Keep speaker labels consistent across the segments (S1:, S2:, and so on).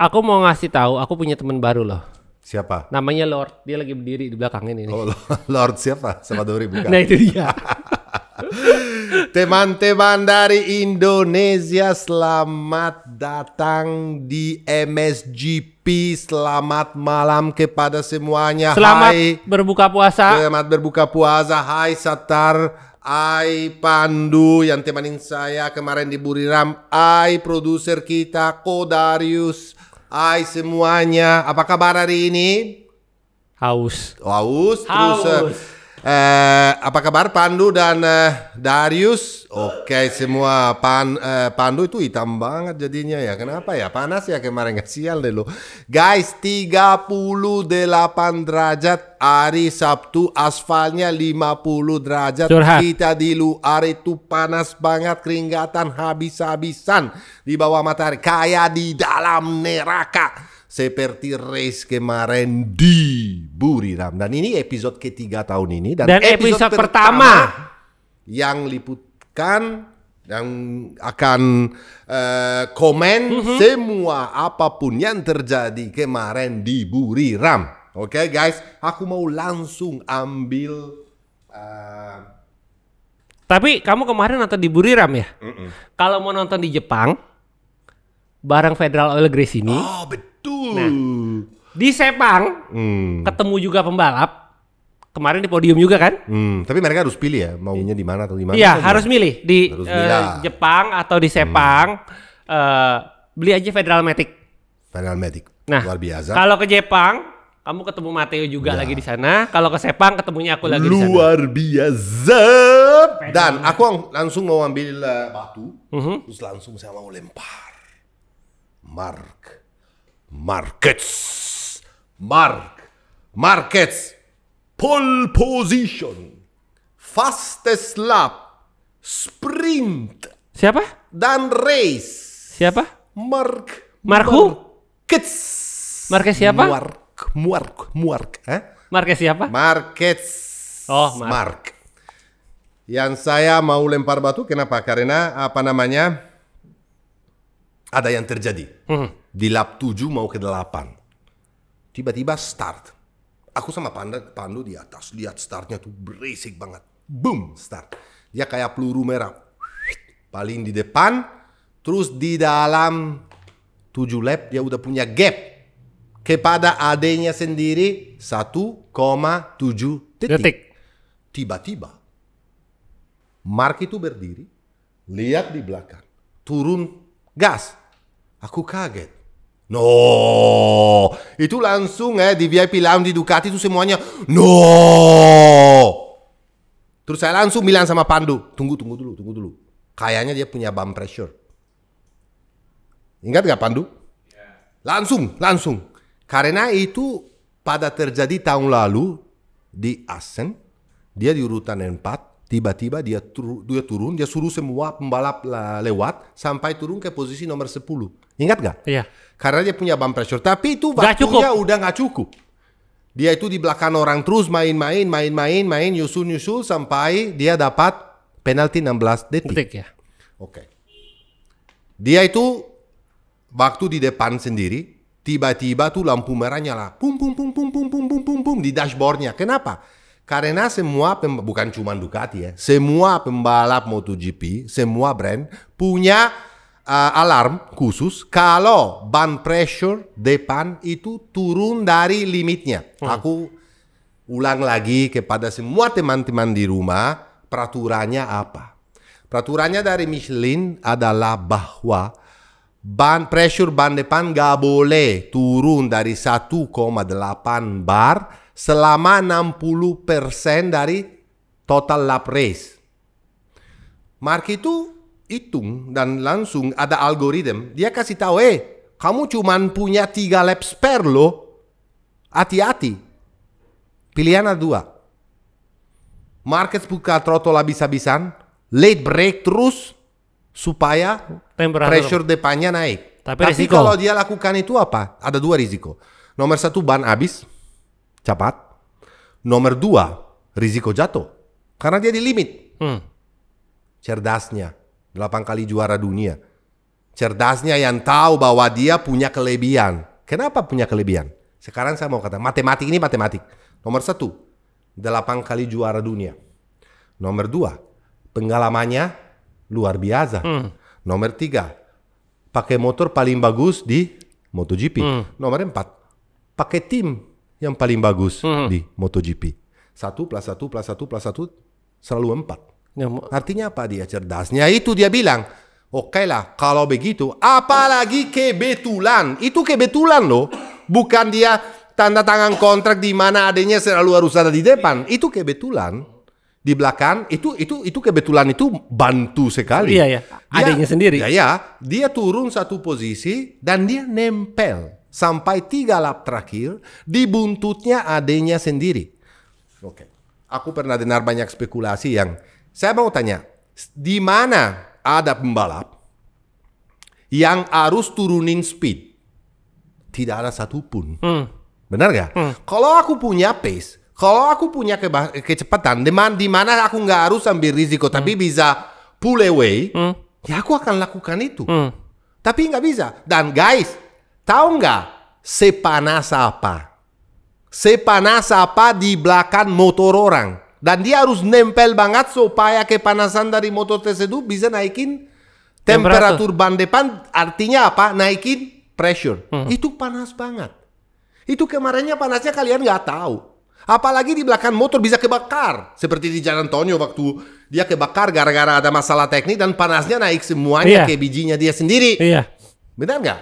S1: Aku mau ngasih tahu, aku punya teman baru loh.
S2: Siapa?
S1: Namanya Lord. Dia lagi berdiri di belakang ini.
S2: Oh, Lord siapa? Salvadori bukan?
S1: Nah itu dia.
S2: Teman-teman dari Indonesia, selamat datang di MSGP. Selamat malam kepada semuanya.
S1: Selamat
S2: Hai,
S1: berbuka puasa.
S2: selamat berbuka puasa. Hai Satar, hai Pandu yang temanin saya kemarin di Buriram. Hai produser kita Kodarius. Hai semuanya. Apa kabar hari ini?
S1: Haus.
S2: Terus
S1: Haus.
S2: apa kabar Pandu dan Darius? Oke, semua Pandu itu hitam banget jadinya ya. Kenapa ya? Panas ya kemarin, gak sial deh lo. Guys, 38 derajat hari Sabtu, aspalnya 50 derajat.
S1: Curhat.
S2: Kita di luar itu panas banget, keringatan habis-habisan di bawah matahari kayak di dalam neraka. Seperti race kemarin di Buriram. Dan ini episode ketiga tahun ini. Dan
S1: episode pertama
S2: yang liputkan, yang akan komen semua apapun yang terjadi kemarin di Buriram. Oke guys, aku mau langsung ambil...
S1: Tapi kamu kemarin nonton di Buriram ya? Kalau mau nonton di Jepang, bareng Federal Oil Grace ini.
S2: Oh betul.
S1: Nah, di Sepang ketemu juga pembalap. Kemarin di podium juga kan?
S2: Tapi mereka harus pilih ya, maunya di mana atau di mana.
S1: Iya, harus milih di
S2: Harus milih.
S1: Jepang atau di Sepang. Beli aja Federal Matic.
S2: Federal Matic.
S1: Nah,
S2: Luar biasa.
S1: kalau ke Jepang, kamu ketemu Matteo juga lagi di sana. Kalau ke Sepang, ketemunya aku lagi di sana.
S2: Luar biasa. Dan aku langsung mau ambil batu. Terus langsung saya mau lempar. Marquez. Pole position. Fastest lap. Sprint.
S1: Siapa?
S2: Dan race.
S1: Siapa?
S2: Marquez.
S1: Marquez siapa? Marquez siapa?
S2: Marquez.
S1: Oh,
S2: Mark. Yang saya mau lempar batu kenapa? Karena ada yang terjadi. Di lap 7 mau ke 8. Tiba-tiba start. Aku sama Pandu di atas. Lihat startnya tuh berisik banget. Boom, start. Dia kayak peluru merah. Paling di depan. Terus di dalam 7 lap dia udah punya gap kepada adanya sendiri 1,7 detik. Tiba-tiba Mark itu berdiri, lihat di belakang, turun gas. Aku kaget. No, itu langsung di VIP Lounge di Ducati itu semuanya no. Terus saya langsung bilang sama Pandu, tunggu dulu. Kayaknya dia punya bump pressure. Ingat gak Pandu? Langsung. Karena itu pada terjadi tahun lalu di Assen, dia di urutan 4. Tiba-tiba dia turun, dia suruh semua pembalap lewat sampai turun ke posisi nomor 10. Ingat gak?
S1: Iya.
S2: Karena dia punya bump pressure. Tapi itu waktunya udah gak cukup. Dia itu di belakang orang terus main, nyusul sampai dia dapat penalti 16 detik.
S1: Ya.
S2: Oke. Dia itu waktu di depan sendiri, tiba-tiba tuh lampu merah nyala. Pum di dashboardnya. Kenapa? Karena semua, bukan cuma Ducati ya, semua pembalap MotoGP, semua brand punya alarm khusus kalau ban pressure depan itu turun dari limitnya. Aku ulang lagi kepada semua teman-teman di rumah, peraturannya apa? Peraturannya dari Michelin adalah bahwa pressure ban depan gak boleh turun dari 1,8 bar selama 60% dari total lap race. Mark itu hitung dan langsung ada algoritma. Dia kasih tahu, kamu cuman punya 3 lap spare loh. Hati-hati. Pilihan ada 2. Marquez buka throttle habis-habisan, late break terus supaya pressure depannya naik. Tapi kalau dia lakukan itu apa? Ada 2 risiko. Nomor 1 ban habis. Cepat. Nomor 2, risiko jatuh. Karena dia di limit. Cerdasnya. 8 kali juara dunia. cerdasnya yang tahu bahwa dia punya kelebihan. Kenapa punya kelebihan? Sekarang saya mau kata, matematik ini matematik. Nomor 1, 8 kali juara dunia. Nomor 2, pengalamannya luar biasa. Nomor 3, pakai motor paling bagus di MotoGP. Nomor 4, pakai tim yang paling bagus di MotoGP. 1 plus 1 plus 1 plus 1 selalu 4. Artinya apa dia cerdasnya? Itu dia bilang, oke lah kalau begitu, apalagi kebetulan. Itu kebetulan loh. Bukan dia tanda tangan kontrak di mana adanya selalu harus ada di depan. Itu kebetulan. Di belakang itu kebetulan itu bantu sekali.
S1: Iya ya, adanya sendiri.
S2: Ya, dia turun satu posisi dan dia nempel sampai 3 lap terakhir di buntutnya adanya sendiri. Oke. Aku pernah dengar banyak spekulasi yang saya mau tanya, di mana ada pembalap yang harus turunin speed? Tidak ada satupun. Benar gak? Kalau aku punya pace, kalau aku punya kecepatan, di mana aku nggak harus ambil risiko, tapi bisa pull away, ya aku akan lakukan itu. Tapi nggak bisa. Dan guys, tahu nggak sepanas apa? Sepanas apa di belakang motor orang? Dan dia harus nempel banget supaya kepanasan dari motor tersebut bisa naikin temperatur ban depan. Artinya apa? Naikin pressure. Itu panas banget. Itu kemarinnya panasnya kalian nggak tahu. Apalagi di belakang motor bisa kebakar. Seperti di Jalan Tonyo waktu dia kebakar gara-gara ada masalah teknik dan panasnya naik semuanya ke bijinya dia sendiri. Benar nggak?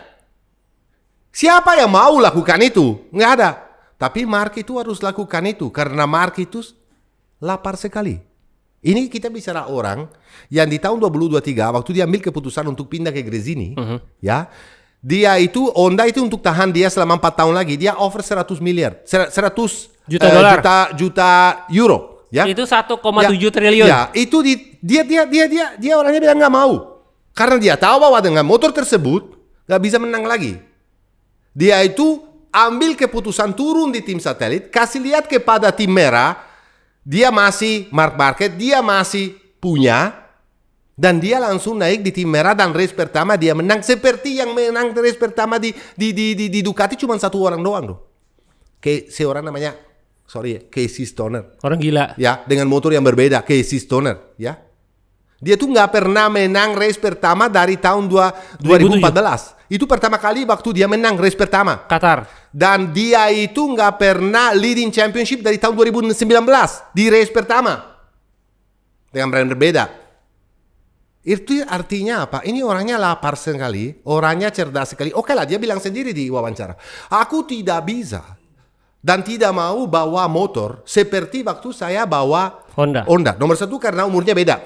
S2: Siapa yang mau lakukan itu? Nggak ada. Tapi Mark itu harus lakukan itu karena Mark itu lapar sekali. Ini kita bicara orang yang di tahun 2023 waktu dia ambil keputusan untuk pindah ke Gresini, ya. Dia itu Honda itu untuk tahan dia selama 4 tahun lagi, dia offer 100 miliar, 100
S1: juta dolar,
S2: juta euro, ya.
S1: Itu 1,7 triliun.
S2: Ya, itu dia orangnya bilang nggak mau. Karena dia tahu bahwa dengan motor tersebut nggak bisa menang lagi. Dia itu ambil keputusan turun di tim satelit, kasih lihat kepada tim merah, dia masih Marc Marquez, dia masih punya. Dan dia langsung naik di tim merah dan race pertama dia menang. Seperti yang menang race pertama di Ducati cuma 1 orang doang loh. Seorang namanya, Casey Stoner.
S1: Orang gila.
S2: Ya, dengan motor yang berbeda, Casey Stoner. Ya, dia tuh nggak pernah menang race pertama dari tahun 2014. Itu pertama kali waktu dia menang race pertama.
S1: Qatar.
S2: Dan dia itu nggak pernah leading championship dari tahun 2019 di race pertama. Dengan brand berbeda. Itu artinya apa? Ini orangnya lapar sekali, orangnya cerdas sekali. Oke lah, dia bilang sendiri di wawancara, aku tidak bisa dan tidak mau bawa motor seperti waktu saya bawa Honda. Nomor 1 karena umurnya beda.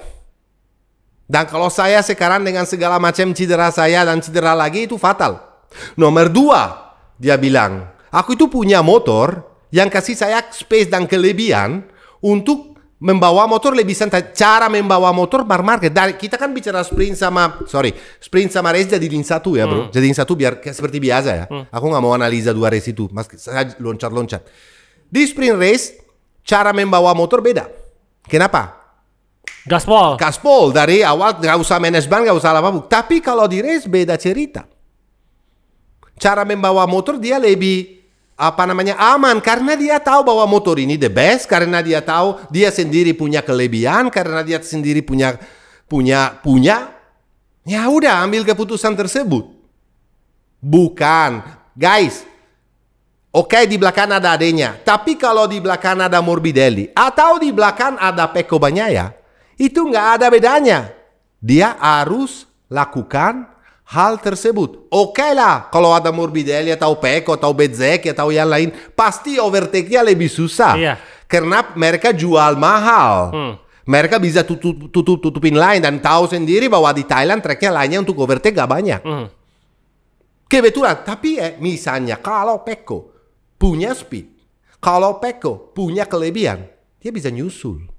S2: Dan kalau saya sekarang dengan segala macam cedera saya dan cedera lagi itu fatal. Nomor 2, dia bilang, aku itu punya motor yang kasih saya space dan kelebihan untuk membawa motor lebih santai. Cara membawa motor Marc Marquez. Kita kan bicara sprint sama race jadiin satu ya bro. Jadiin satu biar seperti biasa ya. Aku nggak mau analisa 2 race itu. Saya loncat-loncat. Di sprint race, cara membawa motor beda. Kenapa? Gaspol dari awal nggak usah manage ban, nggak usah apa-apa. Tapi kalau di race beda cerita. Cara membawa motor dia lebih aman karena dia tahu bahwa motor ini the best, karena dia tahu dia sendiri punya kelebihan, karena dia sendiri punya ya udah ambil keputusan tersebut. Bukan guys, oke, di belakang ada adanya, tapi kalau di belakang ada Morbidelli atau di belakang ada Pecco Bagnaia, itu nggak ada bedanya. Dia harus lakukan hal tersebut. Oke lah, kalau ada Morbidelli atau Pecco atau Bezzecchi atau yang lain, pasti overtake-nya lebih susah. Karena mereka jual mahal. Mereka bisa tutupin line dan tahu sendiri bahwa di Thailand tracknya lainnya untuk overtake gak banyak. Kebetulan, tapi misalnya kalau Pecco punya speed, kalau Pecco punya kelebihan, dia bisa nyusul.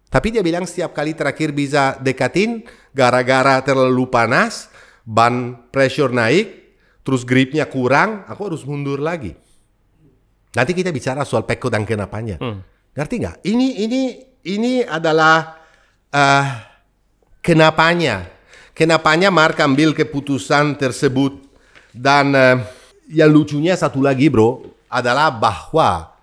S2: Tapi dia bilang setiap kali terakhir bisa dekatin gara-gara terlalu panas, ban pressure naik, terus gripnya kurang, aku harus mundur lagi. Nanti kita bicara soal Pecco dan kenapanya. Ngerti nggak? Ini adalah kenapanya. kenapanya Mark ambil keputusan tersebut. Dan yang lucunya satu lagi bro, adalah bahwa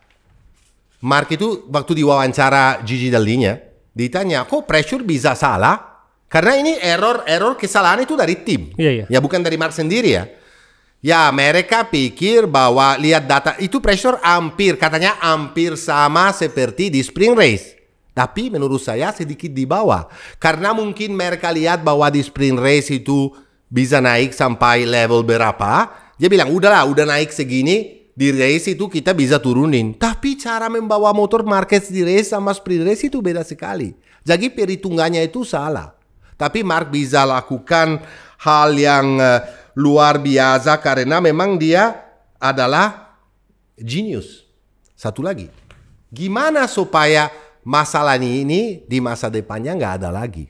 S2: Mark itu waktu diwawancara Gigi Dall'Igna, ditanya, kok pressure bisa salah? Karena ini error kesalahan itu dari tim. Ya bukan dari Mark sendiri ya. Ya mereka pikir bahwa lihat data itu pressure katanya hampir sama seperti di sprint race. Tapi menurut saya sedikit di bawah. Karena mungkin mereka lihat bahwa di sprint race itu bisa naik sampai level berapa. Dia bilang udahlah udah naik segini, di race itu kita bisa turunin. Tapi cara membawa motor Marquez di race sama sprint race itu beda sekali. Jadi perhitungannya itu salah. Tapi Mark bisa lakukan hal yang luar biasa karena memang dia adalah genius. Satu lagi, gimana supaya masalah ini di masa depannya nggak ada lagi?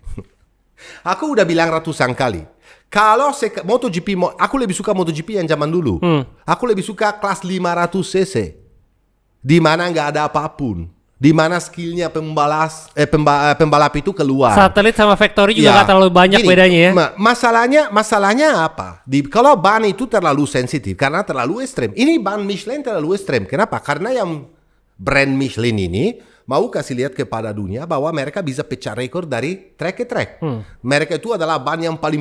S2: Aku udah bilang ratusan kali. Kalau MotoGP, aku lebih suka MotoGP yang zaman dulu. Aku lebih suka kelas 500 cc, di mana nggak ada apapun. Di mana skillnya pembalap itu keluar.
S1: Satelit sama factory juga nggak terlalu banyak bedanya ya.
S2: Masalahnya apa? Kalau ban itu terlalu sensitif karena terlalu ekstrem. Ini ban Michelin terlalu ekstrem. Kenapa? Karena yang brand Michelin ini mau kasih lihat kepada dunia bahwa mereka bisa pecah rekor dari track ke track. Mereka itu adalah ban yang paling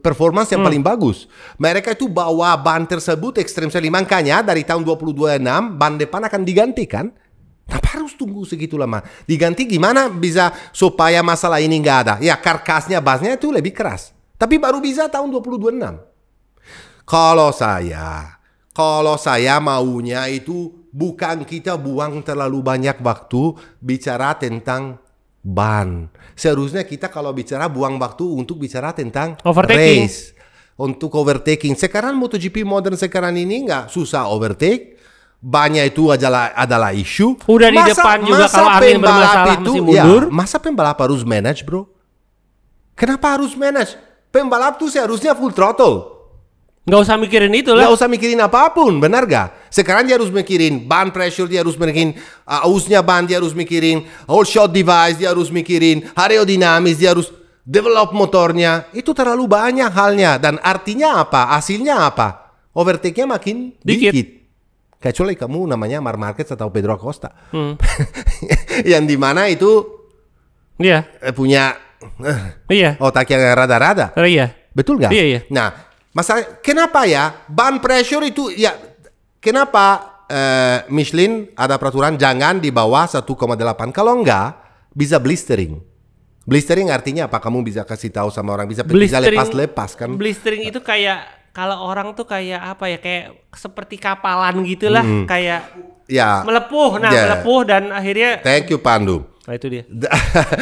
S2: performance yang paling bagus. Mereka itu bawa ban tersebut ekstrem sekali. Makanya dari tahun 2026 ban depan akan digantikan. Tapi harus tunggu segitu lama. Diganti gimana bisa supaya masalah ini nggak ada? Ya karkasnya, basnya itu lebih keras. Tapi baru bisa tahun 2026. Kalau saya maunya itu bukan kita buang terlalu banyak waktu bicara tentang ban. Seharusnya kita kalau bicara buang waktu untuk bicara tentang race. Untuk overtaking. Sekarang MotoGP modern sekarang ini nggak susah overtake. Banyak itu adalah isu.
S1: Udah di depan juga kalau angin bermasalah mesti mundur.
S2: Masa pembalap harus manage bro? Kenapa harus manage? Pembalap tuh seharusnya full throttle.
S1: Nggak usah mikirin itu lah.
S2: Nggak usah mikirin apapun, benar gak? Sekarang dia harus mikirin ban pressure, dia harus mikirin ausnya ban, dia harus mikirin whole shot device, dia harus mikirin aerodinamis, dia harus develop motornya. Itu terlalu banyak halnya. Dan artinya apa? Hasilnya apa? Overtake-nya makin dikit. Kecuali kamu namanya Marc Marquez atau Pedro Acosta. Yang dimana itu punya otak yang rada-rada. Betul nggak?
S1: Iya.
S2: Nah, masalah kenapa ya ban pressure itu ya kenapa Michelin ada peraturan jangan di bawah 1,8 kalau enggak bisa blistering. Blistering artinya apa? Kamu bisa kasih tahu sama orang bisa lepas kan?
S1: Blistering itu kayak kalau orang tuh kayak apa ya, kayak seperti kapalan gitulah, kayak melepuh. Nah, melepuh dan akhirnya
S2: thank you Pandu.
S1: Nah, itu dia.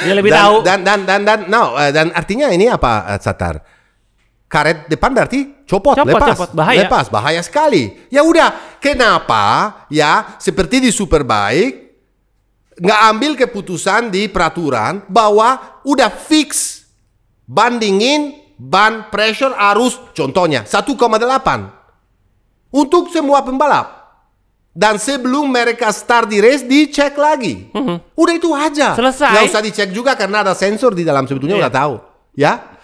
S1: Dia lebih tahu.
S2: Dan artinya ini apa, Satar? Karet depan berarti copot,
S1: bahaya.
S2: Lepas, bahaya sekali. Ya udah, kenapa ya seperti di Superbike nggak ambil keputusan di peraturan bahwa udah fix bandingin ban pressure arus contohnya 1,8 untuk semua pembalap. Dan sebelum mereka start di race dicek lagi. Udah itu aja.
S1: Selesai.
S2: Nggak usah dicek juga karena ada sensor di dalam sebetulnya udah tahu. Ya.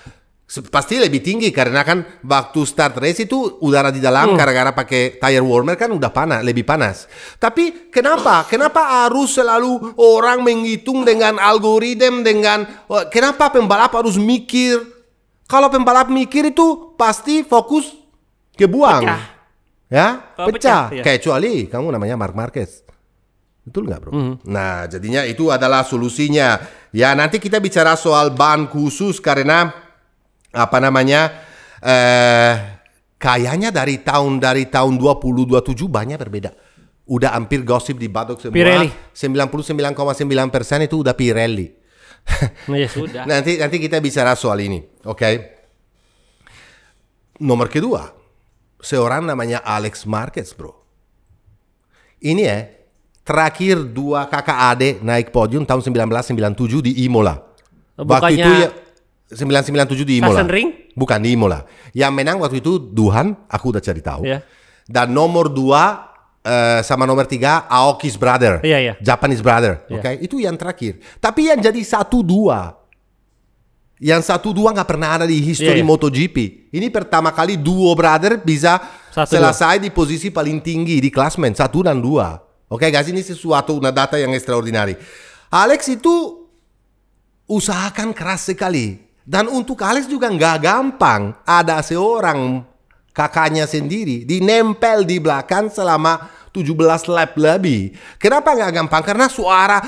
S2: Pasti lebih tinggi karena kan waktu start race itu udara di dalam gara-gara pakai tire warmer kan udah lebih panas. Tapi kenapa harus selalu orang menghitung dengan algoritma kenapa pembalap harus mikir? Kalau pembalap mikir itu pasti fokus kebuang. Pecah. Kecuali kamu namanya Marc Marquez. Betul nggak bro? Nah jadinya itu adalah solusinya. Ya nanti kita bicara soal ban khusus karena kayaknya dari tahun 2027 banyak berbeda. Udah hampir gosip di Paddock semua.
S1: Pirelli.
S2: 99,9% itu udah Pirelli.
S1: Ya sudah.
S2: Nanti kita bicara soal ini, oke? Nomor kedua, seorang namanya Alex Marquez, bro. Ini terakhir dua kakak adik naik podium tahun 1997 di Imola. Waktu itu ya 1997 di Imola. Bukan di Imola. Yang menang waktu itu Duhan, aku udah cari tahu. Dan nomor 2 sama nomor 3 Aoki's brother,
S1: Japanese
S2: brother, oke? Itu yang terakhir. Tapi yang jadi 1-2 Yang 1-2 nggak pernah ada di history MotoGP. Ini pertama kali duo brother bisa selesai di posisi paling tinggi di klasmen 1 dan 2. Oke guys, ini sesuatu, una data yang extraordinary. Alex itu usahakan keras sekali. Dan untuk Alex juga nggak gampang. Ada seorang kakaknya sendiri dinempel di belakang selama 17 lap lebih. Kenapa nggak gampang? Karena suara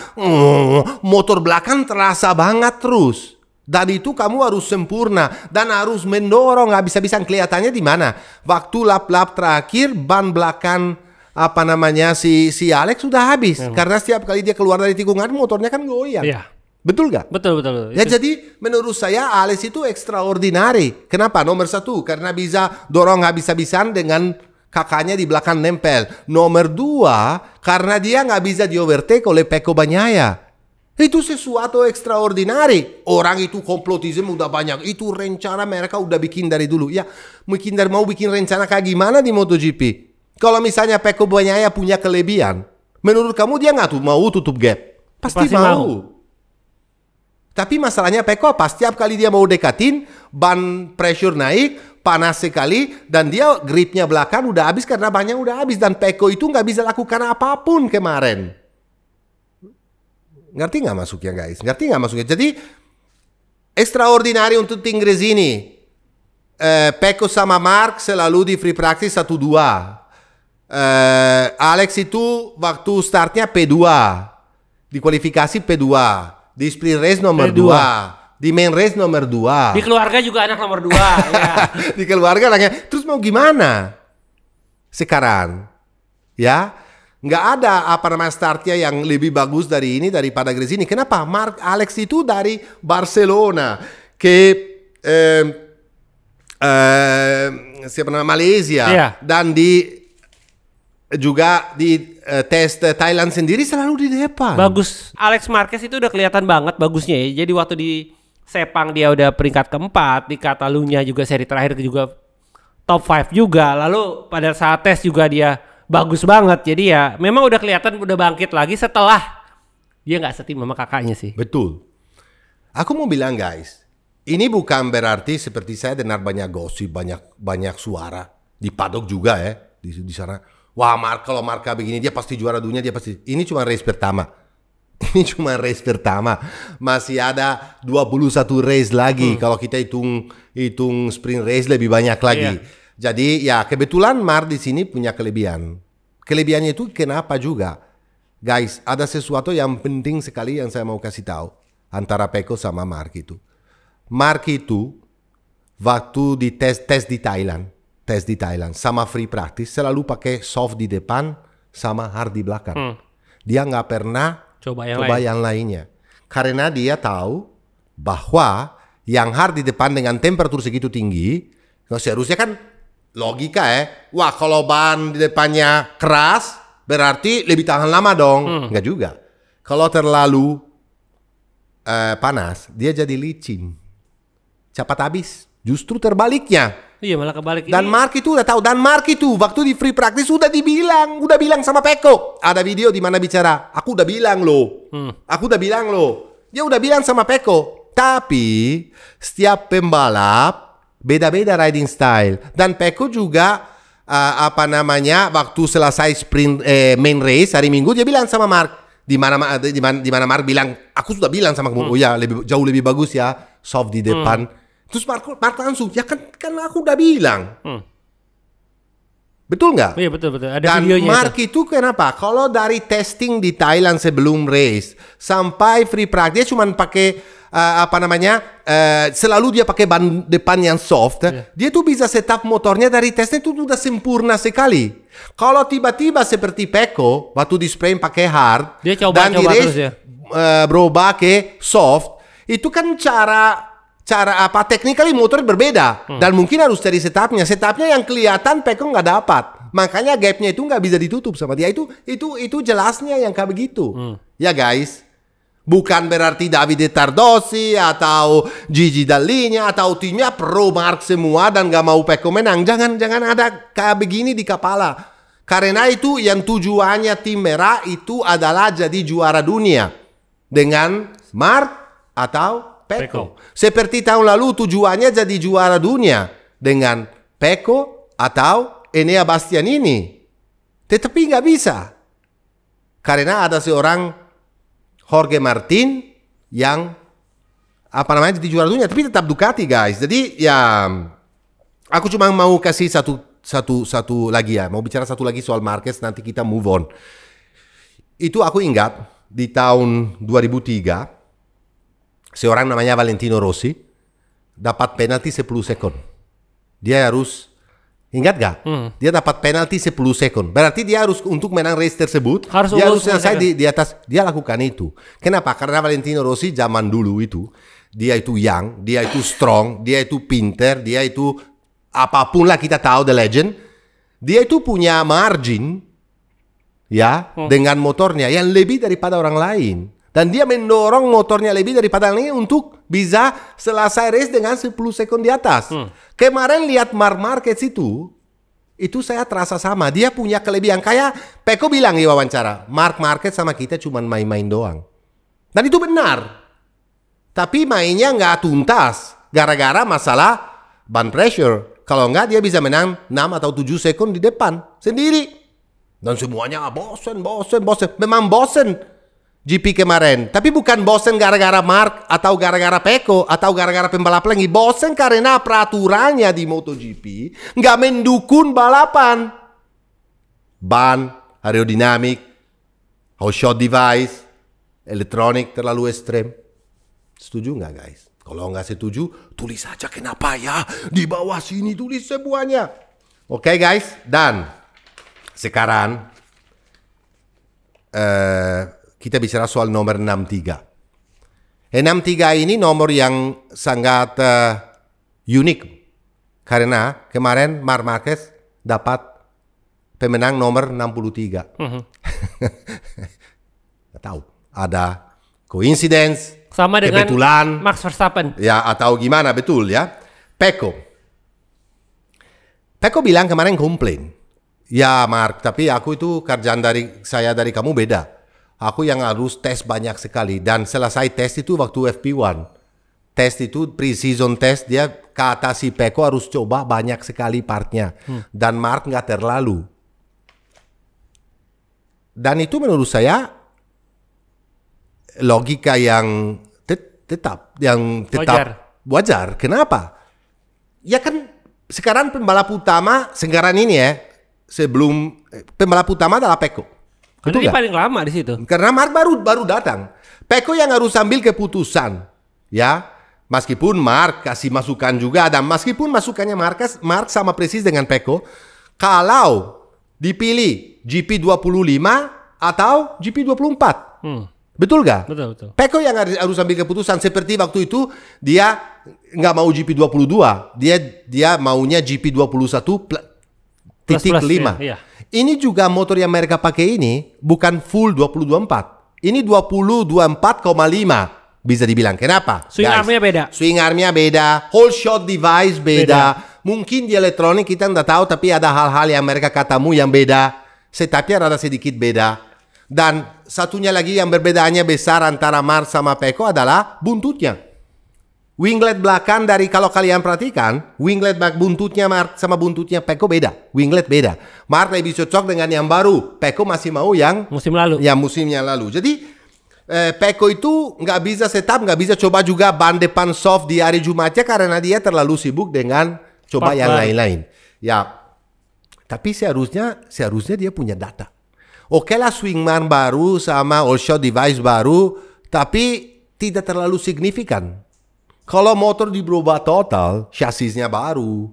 S2: motor belakang terasa banget terus. Dan itu kamu harus sempurna dan harus mendorong, nggak bisa-bisa kelihatannya di mana. Waktu lap-lap terakhir ban belakang si Alex sudah habis karena setiap kali dia keluar dari tikungan motornya kan goyang. Iya. Betul gak?
S1: Betul.
S2: Ya jadi menurut saya Alex itu extraordinary. Kenapa? Nomor 1 karena bisa dorong habis-habisan dengan kakaknya di belakang nempel. Nomor 2 karena dia nggak bisa di overtake oleh Pecco Bagnaia. Itu sesuatu extraordinary. Orang itu komplotisme udah banyak. Itu rencana mereka udah bikin dari dulu. Ya mungkin mau bikin rencana kayak gimana di MotoGP. Kalau misalnya Pecco Bagnaia punya kelebihan, menurut kamu dia nggak mau tutup gap? Pasti mau. Tapi masalahnya Pecco apa? Setiap kali dia mau dekatin, ban pressure naik, panas sekali, dan dia gripnya belakang udah habis karena bannya udah habis. Dan Pecco itu nggak bisa lakukan apapun kemarin. Ngerti nggak masuknya guys? Ngerti nggak masuknya? Jadi extraordinary untuk tim Gresini. Pecco sama Marc selalu di free practice 1-2. Alex itu waktu startnya P2. Di kualifikasi P2. Di sprint race nomor 2. Di main race nomor 2.
S1: Di keluarga juga anak nomor 2. Ya.
S2: Di keluarga anaknya. Terus mau gimana? Sekarang. Ya. Nggak ada startnya yang lebih bagus dari ini daripada Gresini. Kenapa? Alex itu dari Barcelona Malaysia dan juga di tes Thailand sendiri selalu di depan.
S1: Bagus. Alex Marquez itu udah kelihatan banget bagusnya ya. Jadi waktu di Sepang dia udah peringkat keempat, di Catalunya juga seri terakhir juga top 5 juga. Lalu pada saat tes juga dia bagus banget. Jadi ya memang udah kelihatan udah bangkit lagi setelah dia nggak setim sama kakaknya sih.
S2: Betul. Aku mau bilang guys, ini bukan berarti seperti saya dengar banyak gosip, banyak suara di paddock juga ya di sana. Wah, kalau Marca begini dia pasti juara dunia, dia pasti. Ini cuma race pertama. Ini cuma race pertama. Masih ada 21 race lagi. Kalau kita hitung sprint race lebih banyak lagi. Jadi ya kebetulan Marc di sini punya kelebihan. Kelebihannya itu kenapa juga? Guys, ada sesuatu yang penting sekali yang saya mau kasih tahu antara Pecco sama Marc itu. Marc itu waktu di tes di Thailand sama free practice selalu pakai soft di depan sama hard di belakang. Dia nggak pernah coba yang lainnya. Karena dia tahu bahwa yang hard di depan dengan temperatur segitu tinggi, seharusnya kan logika wah kalau ban di depannya keras berarti lebih tahan lama dong. Enggak juga. Kalau terlalu panas dia jadi licin, cepat habis. Justru terbaliknya.
S1: Iya malah kebalik.
S2: Dan Marc itu udah tahu. Dan Marc itu waktu di free practice udah bilang sama Pecco. Ada video di mana bicara, aku udah bilang loh. Dia udah bilang sama Pecco. Tapi setiap pembalap beda-beda riding style. Dan Pecco juga waktu selesai sprint main race hari Minggu dia bilang sama Marc, di mana Marc bilang, aku sudah bilang sama kamu, oh ya jauh lebih bagus ya soft di depan. Terus Marc langsung, ya kan aku udah bilang. Betul nggak?
S1: Iya betul. Ada
S2: dan
S1: videonya.
S2: Marc itu kenapa? Kalau dari testing di Thailand sebelum race sampai free practice dia cuma pakai selalu dia pakai ban depan yang soft. Dia tuh bisa setup motornya dari tesnya itu udah sempurna sekali. Kalau tiba-tiba seperti Pecco waktu di sprint pakai hard
S1: dia coba
S2: dan di race berubah ke soft, itu kan cara technically motor berbeda dan mungkin harus cari setupnya yang kelihatan Pecco nggak dapat, makanya gapnya itu nggak bisa ditutup sama dia. Itu jelasnya yang kayak begitu. Ya guys, bukan berarti Davide Tardosi atau Gigi Dall'Igna atau timnya pro Marc semua dan nggak mau Pecco menang. Jangan ada kayak begini di kepala, karena itu yang tujuannya tim merah itu adalah jadi juara dunia dengan Marc atau Pecco. Seperti tahun lalu tujuannya jadi juara dunia dengan Pecco atau Enea Bastianini. Tetapi nggak bisa. Karena ada seorang Jorge Martin yang jadi juara dunia, tapi tetap Ducati guys. Jadi ya aku cuma mau kasih satu lagi ya, mau bicara satu lagi soal Marquez, nanti kita move on. Itu aku ingat di tahun 2003 seorang namanya Valentino Rossi dapat penalti 10 sekon. Dia harus, ingat gak? Dia dapat penalti 10 sekon. Berarti dia harus, untuk menang race tersebut, dia harus selesai di atas. Dia lakukan itu. Kenapa? Karena Valentino Rossi zaman dulu itu, dia itu young, dia itu strong, dia itu pinter, dia itu apapun lah kita tahu, the legend. Dia itu punya margin ya dengan motornya yang lebih daripada orang lain. Dan dia mendorong motornya lebih daripada orang lain untuk bisa selesai race dengan 10 sekon di atas. Kemarin lihat Marc Marquez itu saya terasa sama. Dia punya kelebihan. Kayak Pecco bilang di wawancara, Marc Marquez sama kita cuma main-main doang. Dan itu benar. Tapi mainnya nggak tuntas. Gara-gara masalah ban pressure. Kalau nggak dia bisa menang 6 atau 7 sekon di depan sendiri. Dan semuanya bosen. Memang bosen GP kemarin. Tapi bukan bosen gara-gara Marc atau gara-gara Pecco atau gara-gara pembalap lagi. Bosen karena peraturannya di MotoGP nggak mendukung balapan. Ban, aerodinamik, whole shot device, elektronik terlalu ekstrem. Setuju nggak guys? Kalau nggak setuju, tulis saja kenapa ya. Di bawah sini tulis semuanya. Oke guys, dan sekarang kita bicara soal nomor 63. 63 ini nomor yang sangat unik. Karena kemarin Marc Marquez dapat pemenang nomor 63. Nggak tahu, ada coincidence.
S1: Sama dengan
S2: kebetulan,
S1: Max Verstappen.
S2: Ya, atau gimana, betul ya. Pecco bilang kemarin komplain. Ya Mark, tapi aku itu kerjaan dari kamu beda. Aku yang harus tes banyak sekali. Dan selesai tes itu waktu FP1. Tes itu pre-season test, dia kata si Pecco harus coba banyak sekali partnya. Dan Mark nggak terlalu. Dan itu menurut saya logika yang tetap wajar. Kenapa? Ya kan sekarang pembalap utama sekarang ini ya, sebelum pembalap utama adalah Pecco.
S1: Karena dia paling lama di situ.
S2: Karena Marc baru datang. Pecco yang harus ambil keputusan. Ya, meskipun Marc kasih masukan juga, dan meskipun masukannya Marc sama persis dengan Pecco, kalau dipilih GP25 atau GP24. Betul gak?
S1: Betul.
S2: Pecco yang harus ambil keputusan. Seperti waktu itu dia nggak mau GP22, dia maunya GP21 titik 5.
S1: Iya.
S2: Ini juga motor yang mereka pakai ini bukan full 2024. Ini 2024,5 bisa dibilang. Kenapa?
S1: Swing armnya beda.
S2: Swing armnya beda, whole shot device beda. Mungkin di elektronik kita nggak tahu, tapi ada hal-hal yang mereka katamu yang beda. Setupnya rada sedikit beda. Dan satunya lagi yang berbedanya besar antara Marc sama Pecco adalah buntutnya. Winglet belakang dari, kalau kalian perhatikan, winglet buntutnya Marc sama buntutnya Pecco beda. Winglet beda. Marc lebih cocok dengan yang baru. Pecco masih mau yang musimnya lalu. Jadi Pecco itu nggak bisa setup, nggak bisa coba juga ban depan soft di hari Jumatnya karena dia terlalu sibuk dengan coba yang lain-lain. Ya, tapi seharusnya dia punya data. Oke lah swingman baru sama all shot device baru, tapi tidak terlalu signifikan. Kalau motor berubah total, chassisnya baru,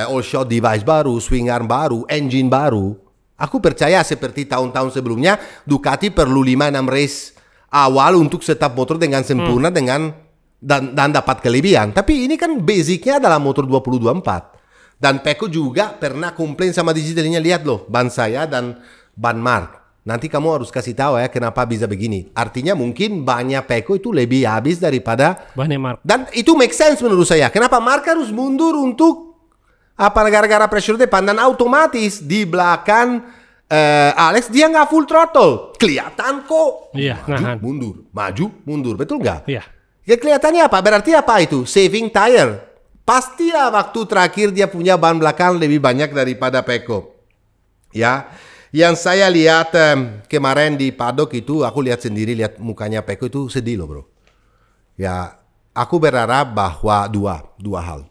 S2: all shot device baru, swing arm baru, engine baru, aku percaya seperti tahun-tahun sebelumnya, Ducati perlu 5-6 race awal untuk setup motor dengan sempurna dan dapat kelebihan. Tapi ini kan basicnya adalah motor 2024. Dan Pecco juga pernah komplain sama digitalnya, lihat loh, ban saya dan ban Marc. Nanti kamu harus kasih tahu ya kenapa bisa begini. Artinya mungkin bannya Pecco itu lebih habis daripada
S1: bannya Marc.
S2: Dan itu make sense menurut saya. Kenapa Marc harus mundur untuk gara-gara pressure depan, dan otomatis di belakang Alex dia nggak full throttle. Kelihatan kok.
S1: Iya,
S2: maju mundur, betul nggak?
S1: Iya.
S2: Ya kelihatannya apa? Berarti apa itu? Saving tire. Pastilah waktu terakhir dia punya ban belakang lebih banyak daripada Pecco. Ya, yang saya lihat kemarin di paddock itu, aku lihat sendiri, lihat mukanya Pecco itu sedih loh bro. Ya, aku berharap bahwa dua hal.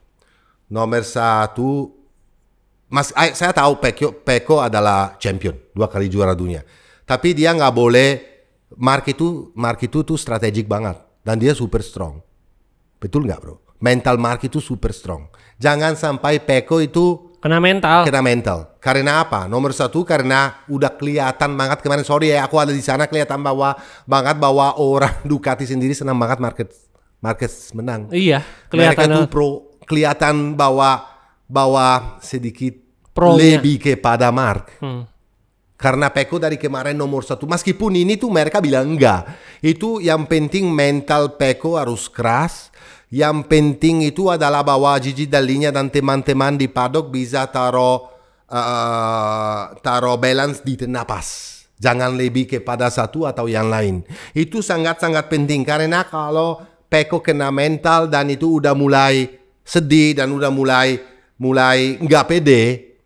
S2: Nomor satu, saya tahu Pecco adalah champion, 2 kali juara dunia. Tapi dia nggak boleh, Mark itu tuh strategik banget. Dan dia super strong. Betul nggak bro? Mental Mark itu super strong. Jangan sampai Pecco itu
S1: kena mental.
S2: Karena apa? Nomor satu karena udah kelihatan banget kemarin. Sorry ya, aku ada di sana kelihatan bahwa orang Ducati sendiri senang banget Marquez menang.
S1: Iya,
S2: kelihatan kelihatan bahwa sedikit
S1: pro-nya
S2: lebih kepada Mark. Karena Pecco dari kemarin nomor satu. Meskipun ini tuh mereka bilang enggak. Itu yang penting mental Pecco harus keras. Yang penting itu adalah bahwa Gigi Dall'Igna dan teman-teman di paddock bisa taruh balance di tengah pas. Jangan lebih kepada satu atau yang lain. Itu sangat-sangat penting. Karena kalau Pecco kena mental dan itu udah mulai sedih dan udah mulai nggak pede,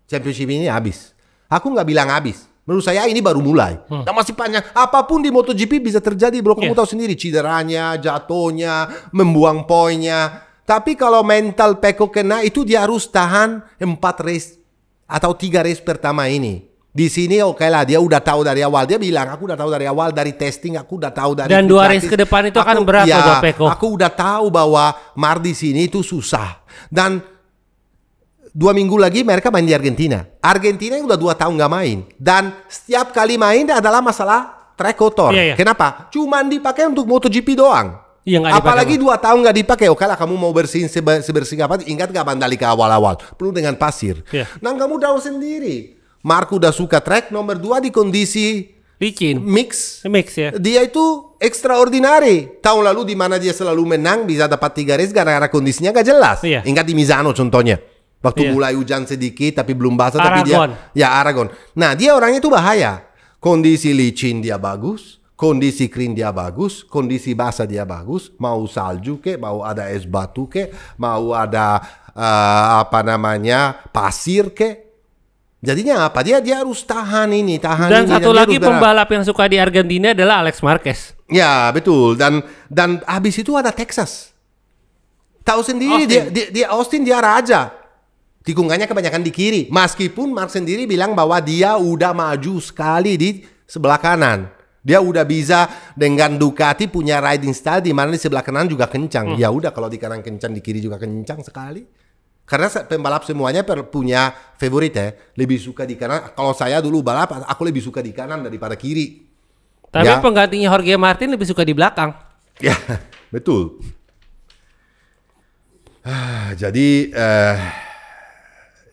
S2: championship ini habis. Aku nggak bilang habis. Menurut saya ini baru mulai. Dan masih panjang. Apapun di MotoGP bisa terjadi bro. Kamu tahu sendiri. Cederanya, jatuhnya, membuang poinnya. Tapi kalau mental Pecco kena itu dia harus tahan 4 race atau 3 race pertama ini. Di sini oke lah, dia udah tahu dari awal. Dia bilang, aku udah tahu dari awal, dari testing, aku udah tahu dari...
S1: Dan 2 race ke depan itu akan berat buat Pecco.
S2: Aku udah tahu bahwa Mar di sini itu susah. Dan 2 minggu lagi mereka main di Argentina. Argentina yang udah 2 tahun gak main. Dan setiap kali main adalah masalah track kotor.
S1: Iya.
S2: Kenapa? Cuman dipakai untuk MotoGP doang.
S1: Iya,
S2: apalagi 2 tahun gak dipakai. Oke lah kamu mau bersihin sebersih apa. Ingat gak Mandalika awal-awal. Penuh dengan pasir.
S1: Iya.
S2: Nah kamu tahu sendiri. Mark udah suka track. Nomor 2 di kondisi
S1: licin.
S2: Mix
S1: ya.
S2: Dia itu extraordinary. Tahun lalu di mana dia selalu menang. Bisa dapat 3 race gara-gara kondisinya gak jelas.
S1: Iya.
S2: Ingat di Misano contohnya. Waktu mulai hujan sedikit tapi belum basah. Tapi dia Aragon. Nah dia orangnya itu bahaya. Kondisi licin dia bagus. Kondisi kering dia bagus. Kondisi basah dia bagus. Mau salju ke, mau ada es batu ke, mau ada pasir ke. Jadinya apa? Dia harus tahan ini, tahan
S1: dan
S2: ini.
S1: Dan satu lagi pembalap yang suka di Argentina adalah Alex Marquez.
S2: Ya betul. Dan habis itu ada Texas. Tahu sendiri Austin dia raja. Tikungannya kebanyakan di kiri. Meskipun Mark sendiri bilang bahwa dia udah maju sekali di sebelah kanan. Dia udah bisa dengan Ducati punya riding style di mana di sebelah kanan juga kencang. Ya udah kalau di kanan kencang, di kiri juga kencang sekali. Karena pembalap semuanya punya favorit ya. Lebih suka di kanan. Kalau saya dulu balap, aku lebih suka di kanan daripada kiri.
S1: Tapi ya. Penggantinya Jorge Martin lebih suka di belakang.
S2: Ya, betul. Jadi...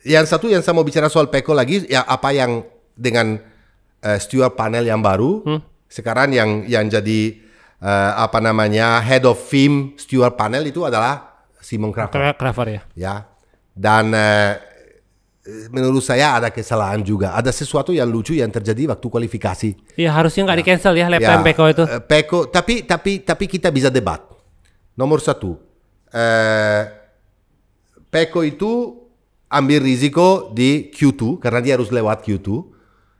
S2: yang satu yang saya mau bicara soal Pecco lagi, ya apa yang dengan steward panel yang baru, sekarang yang jadi head of FIM steward panel itu adalah Simon Craver. Ya. Dan menurut saya ada kesalahan juga, ada sesuatu yang lucu yang terjadi waktu kualifikasi.
S1: Iya harusnya nggak di cancel ya lap time Pecco itu.
S2: Pecco, tapi kita bisa debat. Nomor 1, Pecco itu ambil risiko di Q2 karena dia harus lewat Q2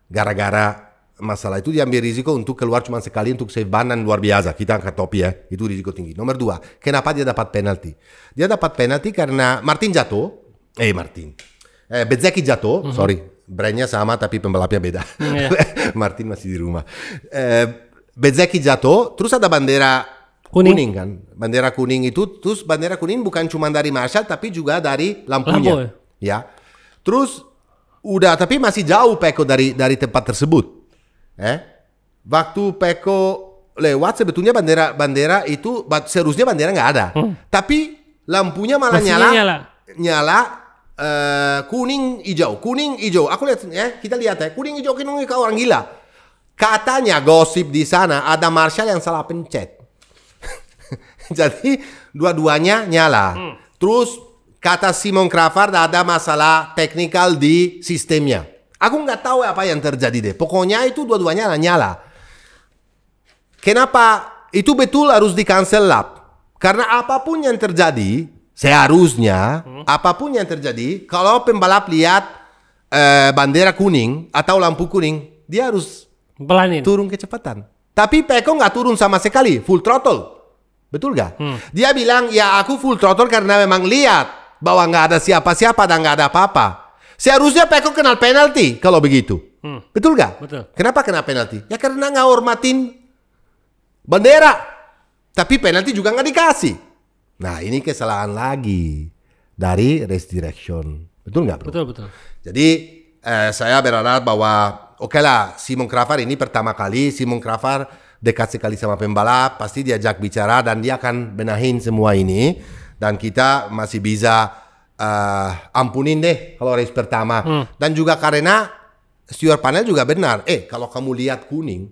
S2: gara-gara masalah itu. Dia ambil risiko untuk keluar cuma sekali untuk save ban dan luar biasa. Kita angkat topi ya, itu risiko tinggi. Nomor 2, kenapa dia dapat penalti? Dia dapat penalti karena Bezzecchi jatuh. Sorry, brandnya sama tapi pembalapnya beda. Martin masih di rumah. Bezzecchi jatuh, terus ada bandera kuning kan. Bandera kuning itu, terus bandera kuning bukan cuma dari Marshall tapi juga dari lampunya. Ya, terus udah tapi masih jauh Pecco dari tempat tersebut. Waktu Pecco lewat sebetulnya bandera itu seharusnya bandera nggak ada, tapi lampunya malah nyala kuning hijau. Aku lihat kita lihat kuning hijau kau orang gila. Katanya gosip di sana ada Marshall yang salah pencet. Jadi dua-duanya nyala. Terus kata Simon Craver ada masalah teknikal di sistemnya. Aku nggak tahu apa yang terjadi deh. Pokoknya itu dua-duanya nyala. Kenapa? Itu betul harus di cancel lap. Karena apapun yang terjadi, seharusnya apapun yang terjadi, kalau pembalap lihat bendera kuning atau lampu kuning, dia harus
S1: Pelanin.
S2: turun kecepatan. Tapi Peko nggak turun sama sekali, full throttle. Betul nggak? Dia bilang, ya aku full throttle karena memang lihat bahwa nggak ada siapa-siapa dan nggak ada apa-apa. Seharusnya Peko kenal penalti kalau begitu. Betul nggak?
S1: Betul.
S2: Kenapa kena penalti? Ya karena nggak hormatin bendera. Tapi penalti juga nggak dikasih. Nah ini kesalahan lagi dari race direction. Betul nggak, bro?
S1: Betul, betul.
S2: Jadi saya berharap bahwa oke lah, Simon Cravar ini pertama kali. Simon Cravar dekat sekali sama pembalap, pasti diajak bicara dan dia akan benahin semua ini. Dan kita masih bisa ampunin deh kalau race pertama. Dan juga karena steward panel juga benar. Kalau kamu lihat kuning,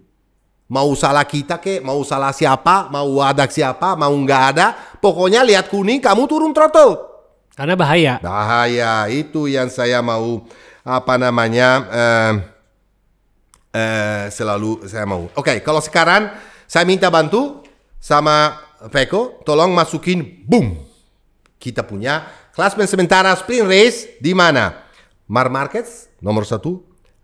S2: mau salah kita ke, mau salah siapa, mau ada siapa, mau nggak ada, pokoknya lihat kuning kamu turun throttle.
S1: Karena bahaya.
S2: Bahaya, itu yang saya mau selalu saya mau. Oke, kalau sekarang saya minta bantu sama Peko, tolong masukin boom. Kita punya klasmen sementara sprint race di mana? Marc Marquez nomor 1,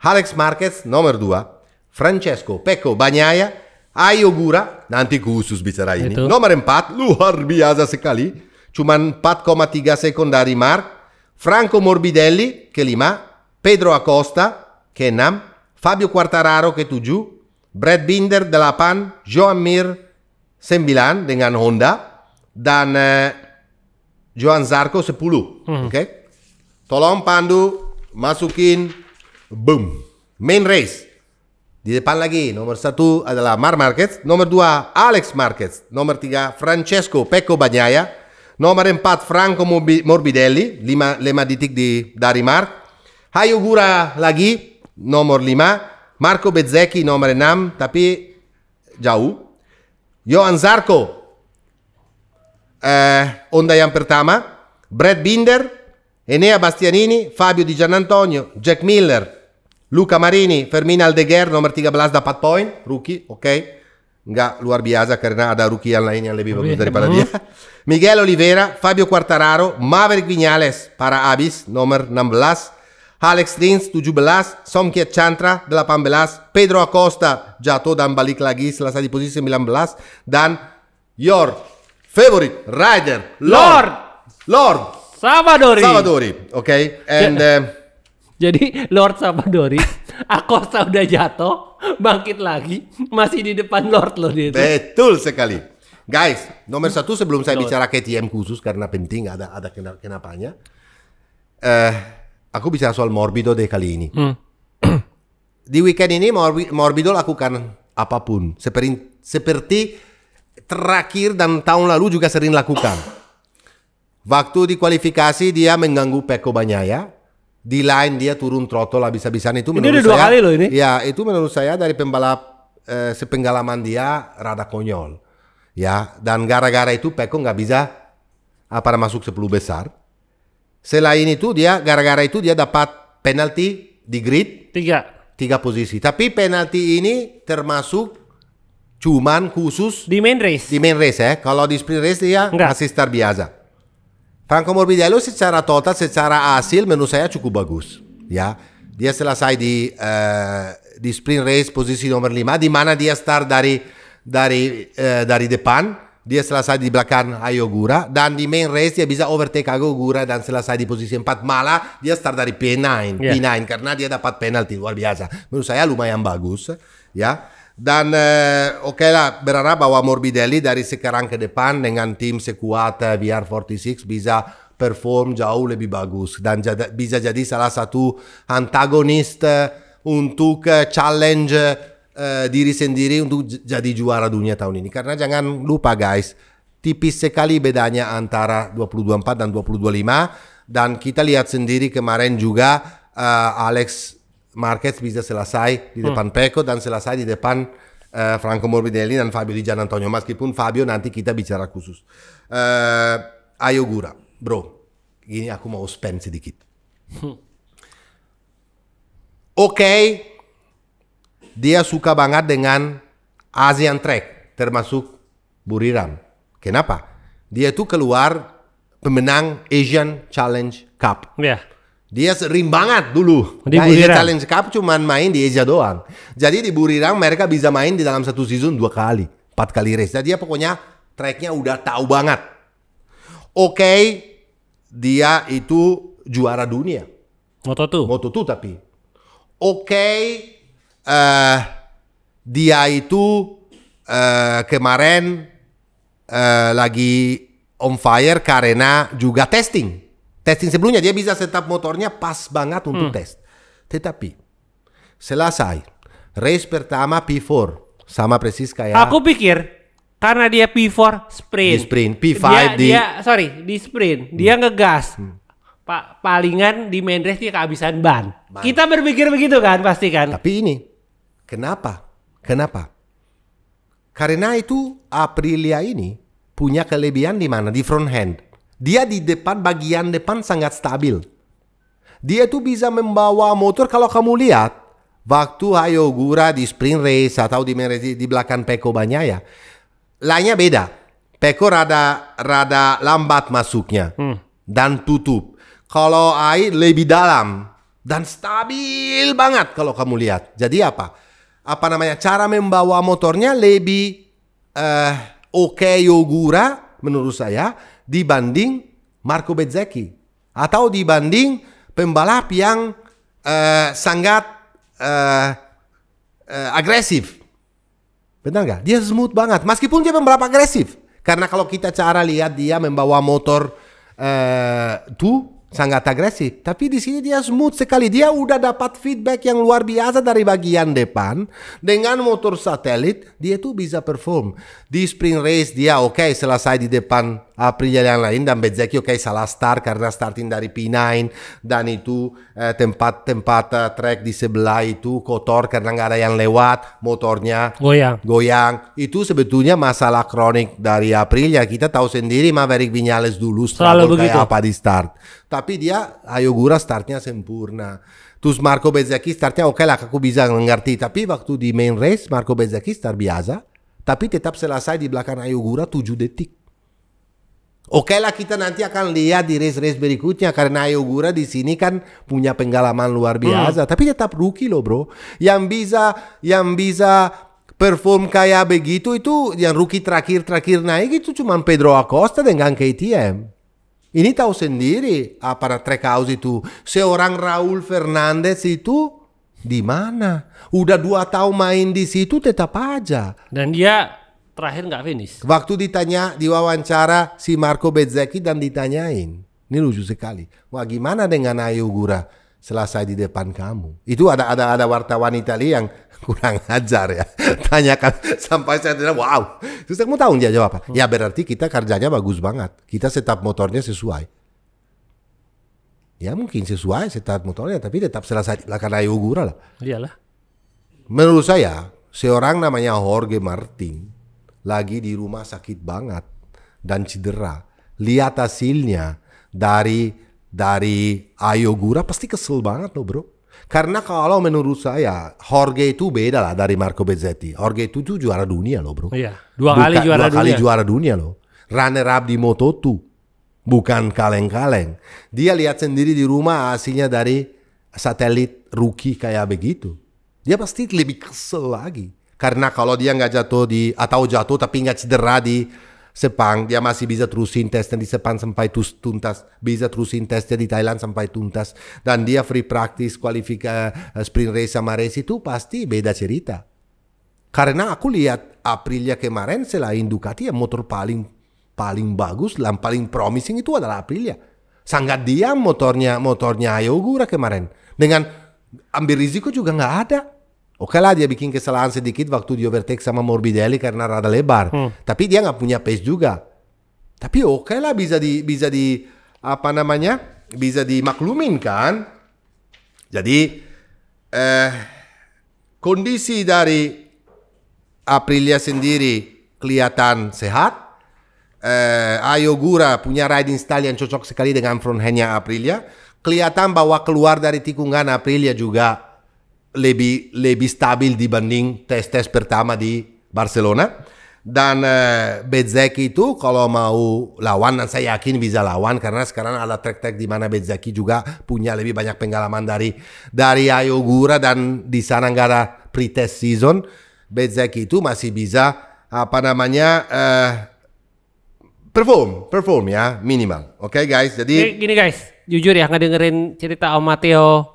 S2: Alex Marquez nomor 2, Francesco Peko Bagnaia, Ayo Gura, nanti khusus bicara ini.
S1: Itu.
S2: Nomor 4, luar biasa sekali. Cuman 4,3 sekon dari Marc. Franco Morbidelli ke 5, Pedro Acosta ke 6, Fabio Quartararo ke 7, Brad Binder 8, Joan Mir 9 dengan Honda, dan Johan Zarco 10. Oke? Tolong Pandu masukin boom. Main race. Di depan lagi, nomor 1 adalah Marc Marquez, nomor 2 Alex Marquez, nomor 3 Francesco Pecco Bagnaia, nomor 4 Franco Morbidelli, 5 detik dari Marc. Ayo Gura lagi, nomor 5. Marco Bezzecchi, nomor 6, tapi jauh. Johan Zarco, Honda yang pertama. Brad Binder, Enea Bastianini, Fabio Di Giannantonio, Jack Miller, Luca Marini, Fermin Aldeguer, nomor 13 dapat poin, rookie, oke. Nggak luar biasa karena ada rookie yang lain yang lebih bagus daripada dia. Miguel Oliveira, Fabio Quartararo, Maverick Viñales para Abis, nomor 16. Alex Rins, 17. Somkiat Chantra, 18. Pedro Acosta, jatuh dan balik lagi selesai di posisi 19. Dan your favorite rider, Lord Savadori, oke. And
S1: jadi Lord Savadori, Acosta udah jatuh, bangkit lagi, masih di depan Lord loh dia.
S2: betul sekali. Guys, nomor 1 sebelum saya bicara KTM khusus karena penting ada kenapanya. Aku bicara soal Morbido deh kali ini. Di weekend ini Morbido lakukan apapun. Seperti terakhir dan tahun lalu juga sering lakukan. Waktu di kualifikasi dia mengganggu Pecco Bagnaia. Di line dia turun throttle habis-habisan itu menurut saya. Ini 2 kali loh ini. Ya, itu menurut saya dari pembalap sepenggalaman dia rada konyol. Ya, dan gara-gara itu Pecco nggak bisa masuk 10 besar. Selain itu gara-gara itu dia dapat penalti di grid 3 posisi. Tapi penalti ini termasuk cuman khusus
S1: di main race. Di
S2: main race ya. Kalau di sprint race dia masih start biasa. Franco Morbidelli secara total, secara hasil menurut saya cukup bagus. Ya, dia selesai di sprint race posisi nomor 5, di mana dia start dari depan, dia selesai di belakang Ayo Gura, dan di main race dia bisa overtake Ayo Gura dan selesai di posisi 4. Malah dia start dari P9 karena dia dapat penalti luar biasa. Menurut saya lumayan bagus, ya. Dan oke lah, berharap bahwa Morbidelli dari sekarang ke depan dengan tim sekuat VR46 bisa perform jauh lebih bagus dan bisa jadi salah satu antagonis untuk challenge diri sendiri untuk jadi juara dunia tahun ini. Karena jangan lupa guys, tipis sekali bedanya antara 2024 dan 2025, dan kita lihat sendiri kemarin juga Alex Marquez bisa selesai di depan Pecco dan selesai di depan Franco Morbidelli dan Fabio Di Giannantonio. Meskipun Fabio nanti kita bicara khusus. Ayo Gura, bro, gini aku mau spend sedikit. Oke, dia suka banget dengan Asian Track, termasuk Buriram. Kenapa? dia itu keluar pemenang Asian Challenge Cup.
S1: Ya.
S2: Dia sering banget dulu.
S1: Di
S2: Nah, Asia
S1: Buriram.
S2: Challenge Cup cuman main di Asia doang. Jadi di Buriram mereka bisa main di dalam satu season 2 kali, 4 kali race. Jadi dia pokoknya tracknya udah tahu banget. Oke, dia itu juara dunia.
S1: Moto2.
S2: Moto2 tapi. Oke, dia itu kemarin lagi on fire karena juga testing. Testing sebelumnya dia bisa setup motornya pas banget untuk tes. Tetapi selesai race pertama P4 sama persis kayak
S1: Aku pikir karena dia P4 sprint.
S2: di sprint P5
S1: di sprint. Dia ngegas. Palingan di main race dia kehabisan ban. Kita berpikir begitu kan pasti kan.
S2: Tapi ini kenapa? Karena itu Aprilia ini punya kelebihan di mana? Di front hand. Dia di depan, bagian depan sangat stabil. Dia tuh bisa membawa motor kalau kamu lihat waktu Hayogura di sprint race atau di main race di belakang Pecco Bagnaia, lainnya beda. Pecco rada lambat masuknya dan tutup. Kalau Ai lebih dalam dan stabil banget kalau kamu lihat. Jadi apa namanya, cara membawa motornya lebih oke Yogura menurut saya dibanding Marco Bezzecchi atau dibanding pembalap yang sangat agresif. Benar nggak? Dia smooth banget meskipun dia pembalap agresif, karena kalau kita cara lihat dia membawa motor tuh sangat agresif, tapi di sini dia smooth sekali. Dia udah dapat feedback yang luar biasa dari bagian depan. Dengan motor satelit dia tuh bisa perform di sprint race. Dia oke, selesai di depan Aprilia yang lain, dan Bezzecchi oke, salah start karena starting dari P9 dan itu tempat track di sebelah itu kotor karena nggak ada yang lewat, motornya goyang. Itu sebetulnya masalah kronik dari Aprilia. Kita tahu sendiri Maverick Viñales dulu struggle kayak apa di start. Tapi dia Hayogura startnya sempurna. Terus Marco Bezzecchi startnya oke lah, aku bisa mengerti. Tapi waktu di main race Marco Bezzecchi start biasa, tapi tetap selesai di belakang Hayogura 7 detik. Oke lah, kita nanti akan lihat di race-race berikutnya karena Hayogura di sini kan punya pengalaman luar biasa. Tapi tetap rookie loh bro. Yang bisa perform kayak begitu itu yang rookie terakhir naik itu cuma Pedro Acosta dengan KTM. Ini tahu sendiri apa track house itu. Seorang Raul Fernandez itu di mana? Udah 2 tahun main di situ tetap aja.
S1: Dan dia terakhir nggak finish.
S2: Waktu ditanya di wawancara si Marco Bezzecchi dan ditanyain, ini lucu sekali. Wah, gimana dengan Hayogura selesai di depan kamu? Itu ada wartawan Italia yang kurang ajar ya. Tanyakan sampai saya bilang wow. Terus kamu tahu dia jawab apa? Ya berarti kita kerjanya bagus banget. Kita setup motornya sesuai. Ya mungkin sesuai setup motornya, tapi tetap selesai di belakang Hayogura lah.
S1: Iyalah.
S2: Menurut saya seorang namanya Jorge Martin lagi di rumah sakit banget dan cedera. Lihat hasilnya dari Hayogura pasti kesel banget loh bro. Karena kalau menurut saya Jorge itu beda lah dari Marco Bezzecchi. Jorge itu juara dunia loh bro.
S1: Iya, dua kali
S2: juara dunia loh. Runner up di Moto2. Bukan kaleng-kaleng. Dia lihat sendiri di rumah hasilnya dari satelit rookie kayak begitu. Dia pasti lebih kesel lagi. Karena kalau dia nggak jatuh tapi nggak cedera di Sepang, dia masih bisa terusin tesnya di Sepang sampai tuntas, bisa terusin tesnya di Thailand sampai tuntas, dan dia free practice, sprint race sama race itu pasti beda cerita. Karena aku lihat Aprilia kemarin selain Ducati yang motor paling bagus, yang paling promising itu adalah Aprilia. Sangat diam motornya Hayogura kemarin, dengan ambil risiko juga nggak ada. Oke lah, dia bikin kesalahan sedikit waktu di overtake sama Morbidelli karena rada lebar. Tapi dia nggak punya pace juga. Tapi oke lah, bisa dimaklumin kan. Jadi kondisi dari Aprilia sendiri kelihatan sehat. Hayogura punya riding style yang cocok sekali dengan front handnya Aprilia. Kelihatan bahwa keluar dari tikungan Aprilia juga lebih stabil dibanding tes pertama di Barcelona. Dan Bezzecchi itu kalau mau lawan, dan saya yakin bisa lawan karena sekarang ada track-track di mana Bezzecchi juga punya lebih banyak pengalaman dari Ayogura, dan di sana nggak ada pre-test season. Bezzecchi itu masih bisa perform ya, minimal. Oke, guys, jadi
S1: Gini guys, jujur ya ngedengerin cerita Om Matteo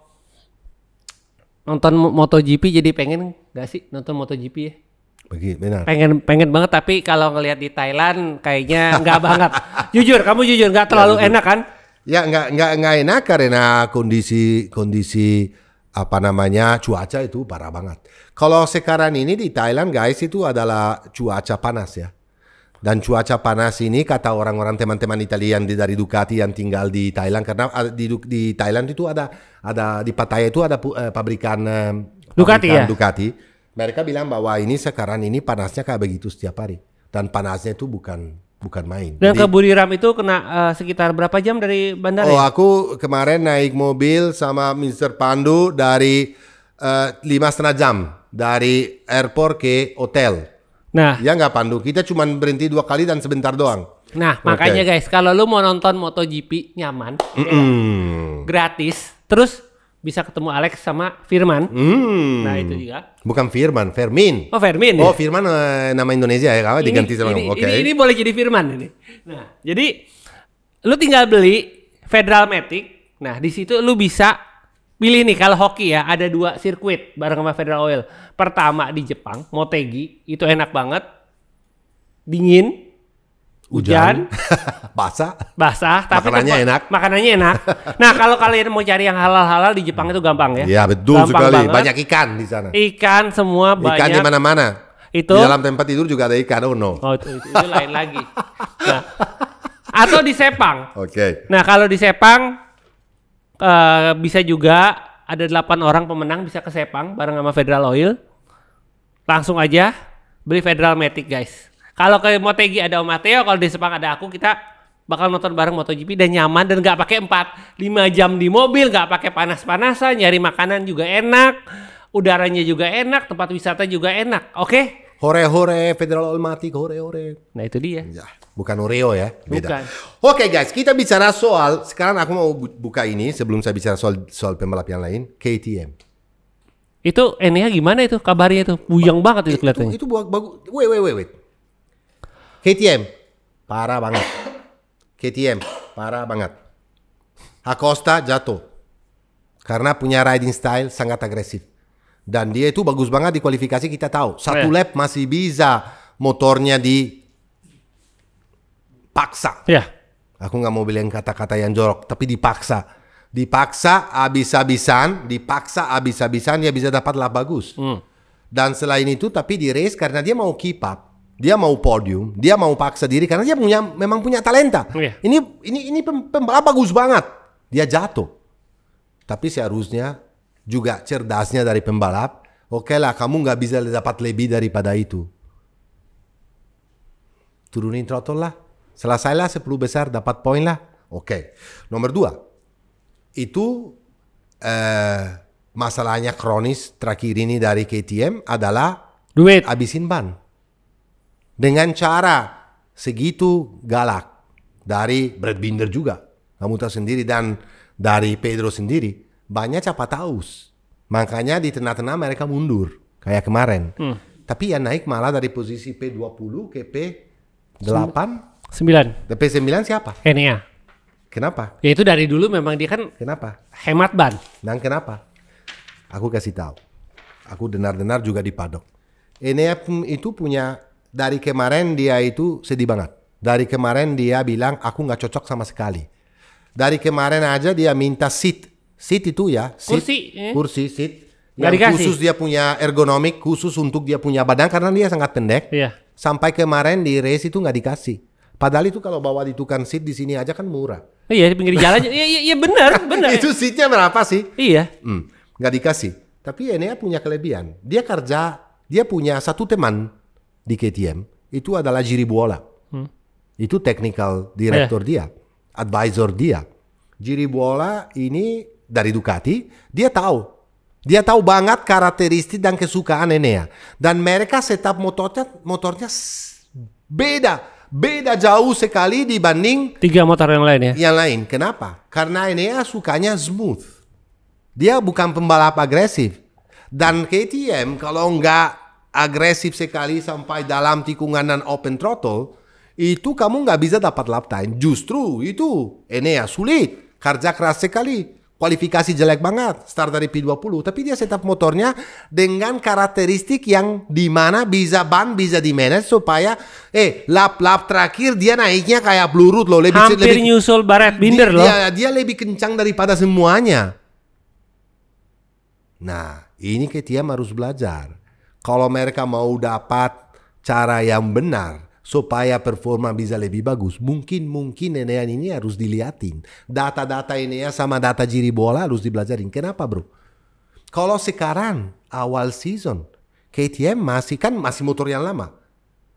S1: nonton MotoGP, jadi pengen gak sih nonton MotoGP ya?
S2: benar.
S1: Pengen banget, tapi kalau ngelihat di Thailand kayaknya nggak banget. Kamu jujur nggak terlalu enak kan?
S2: Ya nggak enak karena kondisi cuaca itu parah banget. Kalau sekarang ini di Thailand guys itu adalah cuaca panas ya. Dan cuaca panas ini kata orang-orang teman-teman Italian dari Ducati yang tinggal di Thailand, karena di Thailand itu ada di Pattaya itu ada pabrikan
S1: Ducati ya.
S2: Ducati. Mereka bilang bahwa ini sekarang ini panasnya kayak begitu setiap hari, dan panasnya itu bukan main.
S1: Dan ke Buriram itu kena sekitar berapa jam dari bandara?
S2: Oh, aku kemarin naik mobil sama Mr. Pandu dari 5,5 jam dari airport ke hotel.
S1: Nah,
S2: ya nggak Pandu, kita cuma berhenti 2 kali dan sebentar doang.
S1: Nah, makanya guys, kalau lu mau nonton MotoGP nyaman, gratis, terus bisa ketemu Alex sama Firman. Nah, itu juga.
S2: Bukan Firman, Fermin.
S1: Oh, Fermin ya?
S2: Oh, Firman nama Indonesia ya, kalau diganti sama
S1: ini boleh jadi Firman ini. Nah, jadi lu tinggal beli Federal Matic. Nah, di situ lu bisa pilih nih, kalau hoki ya, ada 2 sirkuit bareng sama Federal Oil. Pertama di Jepang, Motegi, itu enak banget. Dingin, hujan, basah, tapi makanannya enak. Nah, kalau kalian mau cari yang halal-halal di Jepang itu gampang ya.
S2: Iya, betul
S1: gampang
S2: sekali.
S1: Banget.
S2: Banyak ikan di sana.
S1: Ikan semua banyak.
S2: Ikan di mana-mana.
S1: Itu
S2: di dalam tempat tidur juga ada ikan. Oh no.
S1: Oh, itu lain lagi. Nah, atau di Sepang.
S2: Oke.
S1: Nah, kalau di Sepang bisa juga ada 8 orang pemenang bisa ke Sepang bareng sama Federal Oil. Langsung aja beli Federal Matic guys. Kalau ke Motegi ada Om Matteo, kalau di Sepang ada aku, kita bakal nonton bareng MotoGP dan nyaman, dan nggak pakai 4-5 jam di mobil, nggak pakai panas-panasan, nyari makanan juga enak, udaranya juga enak, tempat wisata juga enak. Oke?
S2: Hore Federal Oil Matic, hore.
S1: Nah, itu dia.
S2: Ya, bukan Oreo ya, beda.
S1: Bukan.
S2: Oke guys, kita bicara soal, sekarang aku mau buka ini sebelum saya bicara soal pembalap yang lain, KTM.
S1: Itu Enea gimana itu kabarnya itu? Buyang banget itu kelihatannya.
S2: Itu bagus. Wait. KTM parah banget. Acosta jatuh karena punya riding style sangat agresif, dan dia itu bagus banget di kualifikasi, kita tahu. Satu lap masih bisa motornya dipaksa.
S1: Ya.
S2: Aku nggak mau bilang kata-kata yang jorok, tapi dipaksa habis-habisan dia bisa dapat lap bagus. Dan selain itu, tapi di race karena dia mau keep up, dia mau podium, dia mau paksa diri karena dia memang punya talenta. Ini pembalap bagus banget. Dia jatuh. Tapi seharusnya juga cerdasnya dari pembalap, oke lah, kamu nggak bisa dapat lebih daripada itu. Turunin throttle lah. Selesailah 10 besar, dapat poin lah. Oke. Nomor 2. Itu masalahnya kronis terakhir ini dari KTM adalah
S1: duit.
S2: Habisin ban. Dengan cara segitu galak dari Brad Binder juga, kamu tahu sendiri, dan dari Pedro sendiri, banyak cepat taus. Makanya di tengah-tengah mereka mundur kayak kemarin. Tapi yang naik malah dari posisi P20 ke P8.
S1: 9.
S2: P9 siapa?
S1: Enea.
S2: Kenapa?
S1: Ya itu dari dulu memang dia kan
S2: kenapa?
S1: Hemat ban.
S2: Dan kenapa? Aku kasih tahu. Aku dengar-dengar juga di paddock. Enea itu punya, dari kemarin dia itu sedih banget. Dari kemarin dia bilang aku nggak cocok sama sekali. Dari kemarin aja dia minta seat itu ya, kursi seat. Yang khusus dia punya ergonomik, khusus untuk dia punya badan karena dia sangat pendek.
S1: Iya.
S2: Sampai kemarin di race itu nggak dikasih. Padahal itu kalau bawa di tukang seat di sini aja kan murah.
S1: Iya, di pinggir jalan. Iya benar.
S2: Itu seatnya berapa sih?
S1: Iya.
S2: Nggak dikasih. Tapi Enea punya kelebihan. Dia punya satu teman di KTM, itu adalah Giribuola. Itu technical director dia, advisor dia. Giribuola ini dari Ducati, dia tahu banget karakteristik dan kesukaan Enea. Dan mereka setup motornya Beda jauh sekali dibanding
S1: 3 motor yang lain ya.
S2: yang lain. Kenapa? Karena Enea sukanya smooth. Dia bukan pembalap agresif. Dan KTM kalau nggak agresif sekali sampai dalam tikungan dan open throttle, itu kamu nggak bisa dapat lap time. Justru itu Enea sulit. Kerja keras sekali. Kualifikasi jelek banget, start dari P20, tapi dia setup motornya dengan karakteristik yang dimana bisa ban bisa di manage supaya lap terakhir dia naiknya kayak peluru loh,
S1: Hampir nyusul Barrett Binder loh.
S2: Dia lebih kencang daripada semuanya. Nah, ini KTM harus belajar. Kalau mereka mau dapat cara yang benar supaya performa bisa lebih bagus, mungkin Enea ini harus dilihatin. Data-data Enea sama data jiri bola harus dibelajarin. Kenapa bro? Kalau sekarang awal season KTM masih motor yang lama.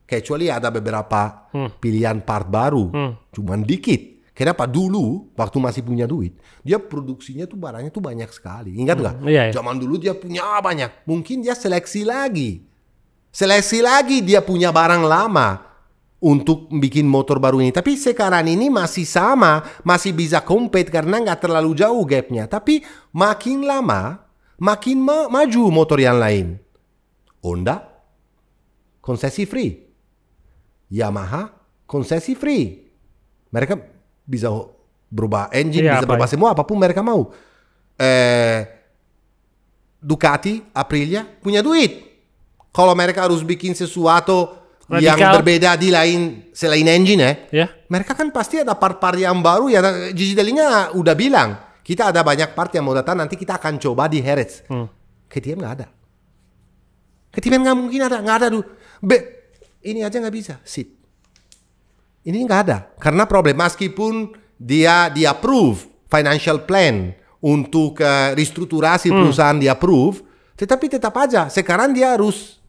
S2: Kecuali ada beberapa pilihan part baru, cuman dikit. Kenapa? Dulu waktu masih punya duit, dia produksinya tuh barangnya tuh banyak sekali. Ingat nggak?
S1: Iya.
S2: Zaman dulu dia punya banyak. Mungkin dia seleksi lagi dia punya barang lama untuk bikin motor baru ini. Tapi sekarang ini masih sama, masih bisa compete karena nggak terlalu jauh gapnya. Tapi makin lama, makin maju motor yang lain. Honda, konsesi free. Yamaha, konsesi free. Mereka bisa berubah engine, bisa berubah semua, apapun mereka mau. Ducati, Aprilia, punya duit. Kalau mereka harus bikin sesuatu radikal yang berbeda di selain engine mereka kan pasti ada part-part yang baru ya. Gigi Dell'Igna udah bilang kita ada banyak part yang mau datang, nanti kita akan coba di Jerez. KTM nggak ada. KTM nggak mungkin ada, nggak ada dulu. Ini aja nggak bisa. Ini nggak ada karena problem, meskipun dia approve financial plan untuk restrukturasi perusahaan, dia approve, tetapi tetap aja sekarang dia harus.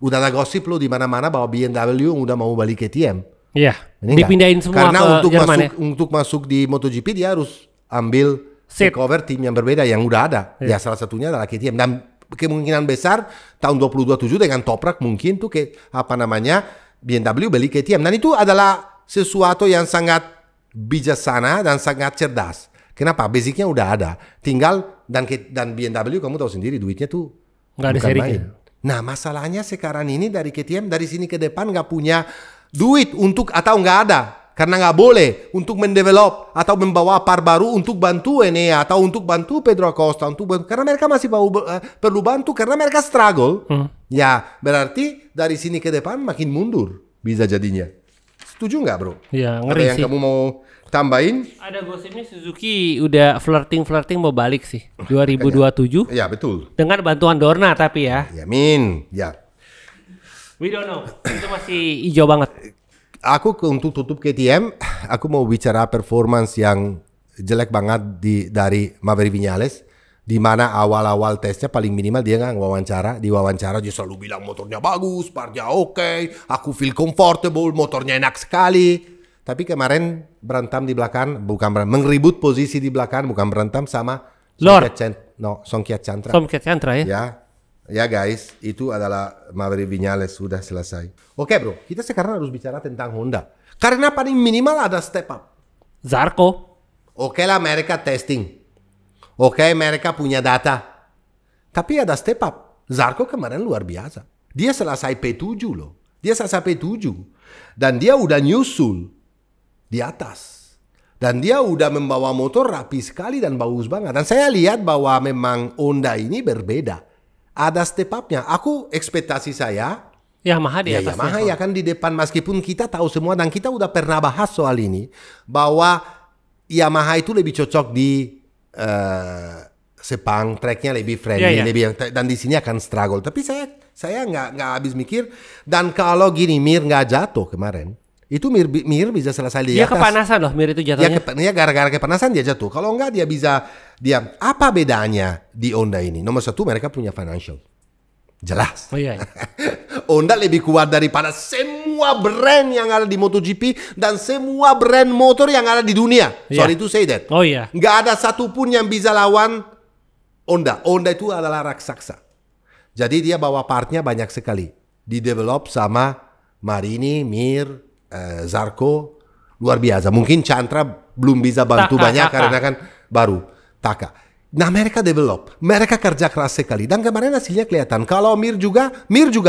S2: Udah ada gosip loh di mana-mana bahwa BMW udah mau balik KTM.
S1: Iya. Dipindahin semua
S2: karena
S1: ke Jerman
S2: untuk masuk di MotoGP dia harus ambil takeover tim yang berbeda yang udah ada. Ya salah satunya adalah KTM, dan kemungkinan besar tahun 2027 dengan Toprak mungkin tuh BMW beli KTM, dan itu adalah sesuatu yang sangat bijaksana dan sangat cerdas. Kenapa? Basicnya udah ada. Tinggal dan BMW kamu tahu sendiri duitnya tuh
S1: nggak ada serinya.
S2: Nah masalahnya sekarang ini dari KTM dari sini ke depan nggak punya duit untuk, atau nggak ada karena nggak boleh untuk mendevelop atau membawa par baru untuk bantu Enea atau untuk bantu Pedro Acosta, karena mereka masih perlu bantu karena mereka struggle. Ya berarti dari sini ke depan makin mundur bisa jadinya. Setuju nggak bro?
S1: Ya ngeri sih.
S2: Ada yang kamu mau tambahin?
S1: Ada gosipnya Suzuki udah flirting mau balik sih 2027.
S2: Ya betul.
S1: Dengan bantuan Dorna tapi ya.
S2: Yamin, ya.
S1: We don't know. Itu masih hijau banget.
S2: Aku untuk tutup KTM, aku mau bicara performance yang jelek banget dari Maverick Viñales, di mana awal-awal tesnya paling minimal dia nggak diwawancara dia selalu bilang motornya bagus, partnya oke, aku feel comfortable, motornya enak sekali. Tapi kemarin berantem di belakang, mengeribut posisi di belakang, bukan berantem sama Songkiat Chantra ya. Ya guys, itu adalah Maverick Viñales, sudah selesai. Oke bro, kita sekarang harus bicara tentang Honda. Karena paling minimal ada step up.
S1: Zarco.
S2: Oke lah mereka testing. Oke mereka punya data. Tapi ada step up. Zarco kemarin luar biasa. Dia selesai P7 loh. Dan dia udah nyusul di atas. Dan dia udah membawa motor rapi sekali dan bagus banget. Dan saya lihat bahwa memang Honda ini berbeda. Ada step up-nya. Aku ekspektasi saya
S1: Yamaha di atasnya.
S2: Yamaha ya kan di depan, meskipun kita tahu semua dan kita udah pernah bahas soal ini bahwa Yamaha itu lebih cocok di Sepang, tracknya lebih friendly, dan di sini akan struggle. Tapi saya nggak habis mikir. Dan kalau gini Mir nggak jatuh kemarin, itu Mir bisa selesai di atas.
S1: Dia kepanasan loh Mir itu jatuhnya.
S2: Ya gara-gara kepanasan dia jatuh. Kalau nggak dia apa bedanya di Honda ini? Nomor satu mereka punya financial. Jelas.
S1: Oh iya.
S2: Honda lebih kuat daripada semua brand yang ada di MotoGP dan semua brand motor yang ada di dunia. Sorry to say that.
S1: Oh iya.
S2: Nggak ada satupun yang bisa lawan Honda. Honda itu adalah raksasa. Jadi dia bawa partnya banyak sekali. Di develop sama Marini, Mir, Zarco, luar biasa. Mungkin Chandra belum bisa bantu banyak karena kan baru. Taka. Nah mereka develop, mereka kerja keras sekali. Dan kemarin hasilnya kelihatan. Kalau Mir juga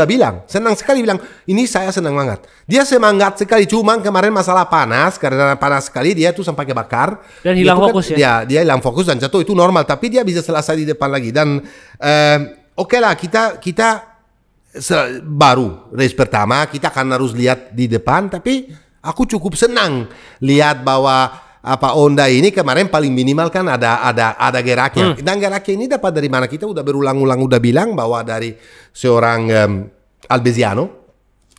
S2: bilang, senang sekali bilang, ini saya senang banget. Dia semangat sekali, cuman kemarin masalah panas, karena panas sekali dia tuh sampai kebakar.
S1: Dan hilang fokus ya?
S2: Dia hilang fokus dan jatuh, itu normal. Tapi dia bisa selesai di depan lagi. Dan oke lah, kita baru race pertama, kita akan harus lihat di depan. Tapi aku cukup senang lihat bahwa Honda ini kemarin paling minimal kan ada geraknya. Dan geraknya ini dapat dari mana? Kita udah berulang-ulang udah bilang bahwa dari seorang Albesiano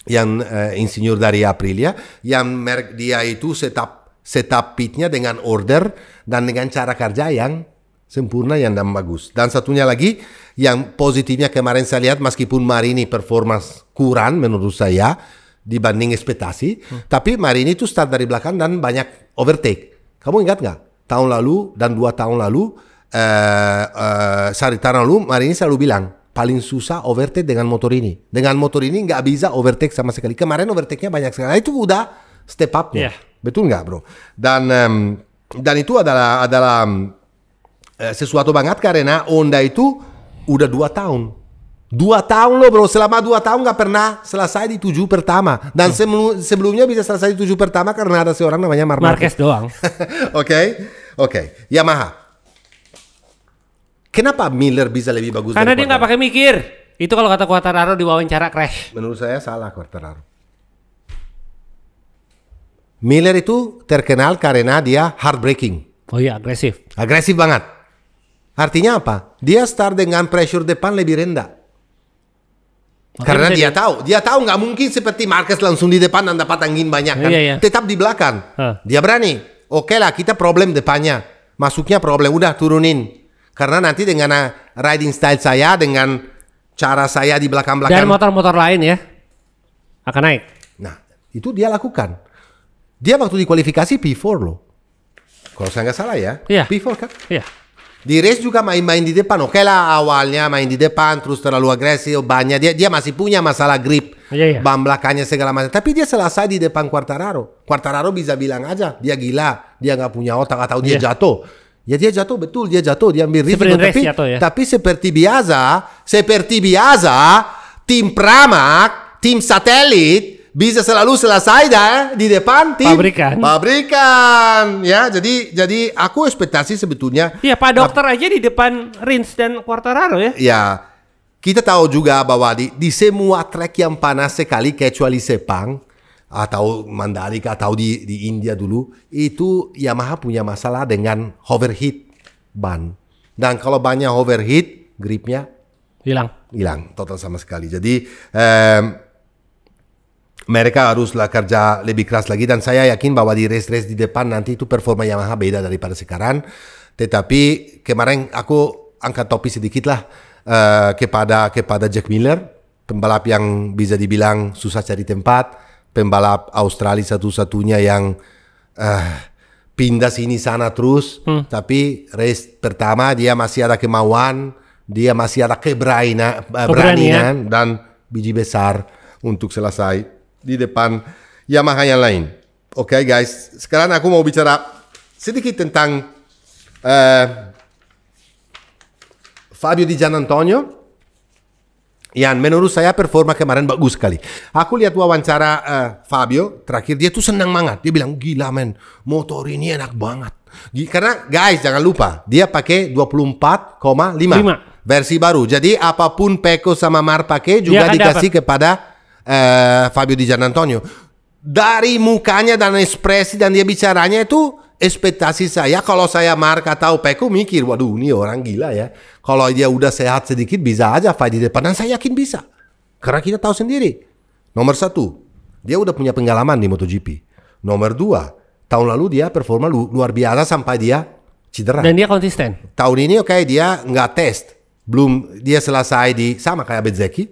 S2: yang insinyur dari Aprilia, yang merek dia itu setup pitnya dengan order dan dengan cara kerja yang sempurna, yang bagus. Dan satunya lagi yang positifnya kemarin saya lihat, meskipun Marini performance kurang menurut saya dibanding ekspektasi, tapi Marini itu start dari belakang dan banyak overtake. Kamu ingat nggak? Tahun lalu dan 2 tahun lalu, tahun lalu, Marini selalu bilang, paling susah overtake dengan motor ini. Dengan motor ini nggak bisa overtake sama sekali. Kemarin overtake-nya banyak sekali. Nah, itu udah step up-nya. Yeah. Betul nggak, bro? Dan itu adalah sesuatu banget karena Honda itu udah 2 tahun. 2 tahun loh bro, selama 2 tahun nggak pernah selesai di 7 pertama. Dan sebelumnya bisa selesai di 7 pertama karena ada seorang namanya
S1: Marquez doang.
S2: Oke. Yamaha. Kenapa Miller bisa lebih bagus?
S1: Karena dia nggak pakai mikir. Itu kalau kata Quartararo di wawancara crash.
S2: Menurut saya salah Quartararo. Miller itu terkenal karena dia heartbreaking.
S1: Oh iya, agresif.
S2: Agresif banget. Artinya apa? Dia start dengan pressure depan lebih rendah. Karena dia tahu nggak mungkin seperti Marquez langsung di depan dan dapat angin banyak kan. Iya. Tetap di belakang. Dia berani. Oke lah, kita problem depannya. Masuknya problem, udah turunin. Karena nanti dengan riding style saya, dengan cara saya di belakang-belakang.
S1: Dan motor-motor lain ya akan naik.
S2: Nah, itu dia lakukan. Dia waktu di kualifikasi P4 loh. Kalau saya nggak salah ya.
S1: Iya.
S2: P4 kan?
S1: Iya.
S2: Di race juga main-main di depan. Oke lah, awalnya main di depan terus terlalu agresif, banyak dia masih punya masalah grip, ban belakangnya segala macam. Tapi dia selesai di depan Quartararo. Quartararo bisa bilang aja dia gila, dia nggak punya otak atau dia jatuh. Ya dia jatuh, betul dia jatuh, dia ambil risiko. Tapi seperti biasa, tim Pramac, tim satelit bisa selalu selesai di depan tim pabrikan. Ya, jadi aku ekspektasi sebetulnya.
S1: Iya, Pak Dokter aja di depan Rins dan Quartararo ya.
S2: Ya, kita tahu juga bahwa di semua track yang panas sekali kecuali Sepang atau Mandalika atau di India dulu, itu Yamaha punya masalah dengan overheat ban. Dan kalau banyak overheat, gripnya hilang total sama sekali. Jadi mereka haruslah kerja lebih keras lagi, dan saya yakin bahwa di race-race di depan nanti itu performa Yamaha beda daripada sekarang. Tetapi kemarin aku angkat topi sedikit lah kepada Jack Miller, pembalap yang bisa dibilang susah cari tempat, pembalap Australia satu-satunya yang pindah sini sana terus. Tapi race pertama dia masih ada kemauan, dia masih ada keberanian dan biji besar untuk selesai di depan Yamaha yang lain. Oke, guys, sekarang aku mau bicara sedikit tentang Fabio Di Giannantonio yang menurut saya performa kemarin bagus sekali. Aku lihat wawancara Fabio terakhir, dia tuh senang banget. Dia bilang, gila men, motor ini enak banget. Karena guys, jangan lupa dia pakai 24,5 versi baru. Jadi apapun Pecco sama Mar pakai juga dikasih kepada Fabio Di Giannantonio. Dari mukanya dan ekspresi dan dia bicaranya itu ekspektasi saya, kalau saya Mark atau Pecco mikir, waduh ini orang gila ya. Kalau dia udah sehat sedikit bisa aja fight di depan, dan saya yakin bisa. Karena kita tahu sendiri. Nomor 1, dia udah punya pengalaman di MotoGP. Nomor 2, tahun lalu dia performa luar biasa sampai dia cedera.
S1: Dan dia konsisten.
S2: Tahun ini dia nggak tes. Belum dia selesai di sama kayak Bezzecchi.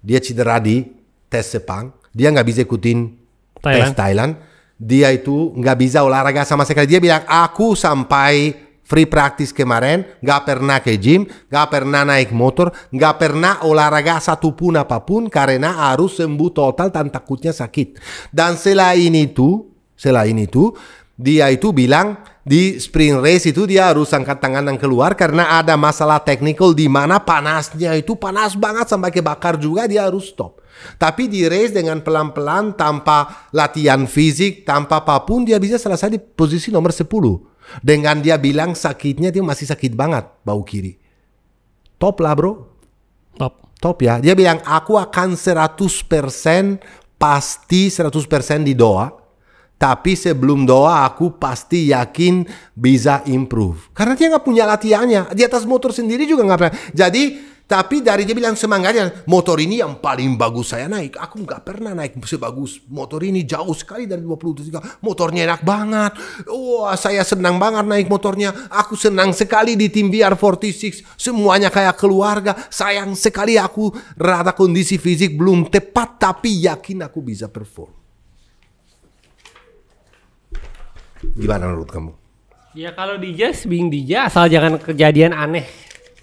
S2: Dia cedera di tes Sepang, dia nggak bisa ikutin tes Thailand. Dia itu nggak bisa olahraga sama sekali. Dia bilang, aku sampai free practice kemarin, nggak pernah ke gym, nggak pernah naik motor, nggak pernah olahraga satupun apapun karena harus sembuh total dan takutnya sakit. Dan selain itu, dia itu bilang di sprint race itu dia harus angkat tangan dan keluar karena ada masalah technical di mana panasnya itu panas banget sampai kebakar juga, dia harus stop. Tapi di race dengan pelan-pelan tanpa latihan fisik, tanpa apapun dia bisa selesai di posisi nomor 10. Dengan dia bilang sakitnya dia masih sakit banget bahu kiri. Top lah bro. Top ya. Dia bilang aku akan 100% pasti 100% di Doha. Tapi sebelum Doha aku pasti yakin bisa improve. Karena dia nggak punya latihannya. Di atas motor sendiri juga nggak pernah. Jadi tapi dari dia bilang semangatnya, motor ini yang paling bagus saya naik. Aku nggak pernah naik sebagus motor ini, jauh sekali dari 23. Motornya enak banget. Wah, saya senang banget naik motornya. Aku senang sekali di tim VR46. Semuanya kayak keluarga. Sayang sekali aku rada kondisi fisik belum tepat, tapi yakin aku bisa perform. Gimana menurut kamu?
S1: Ya kalau Dija, being Dija, asal jangan kejadian aneh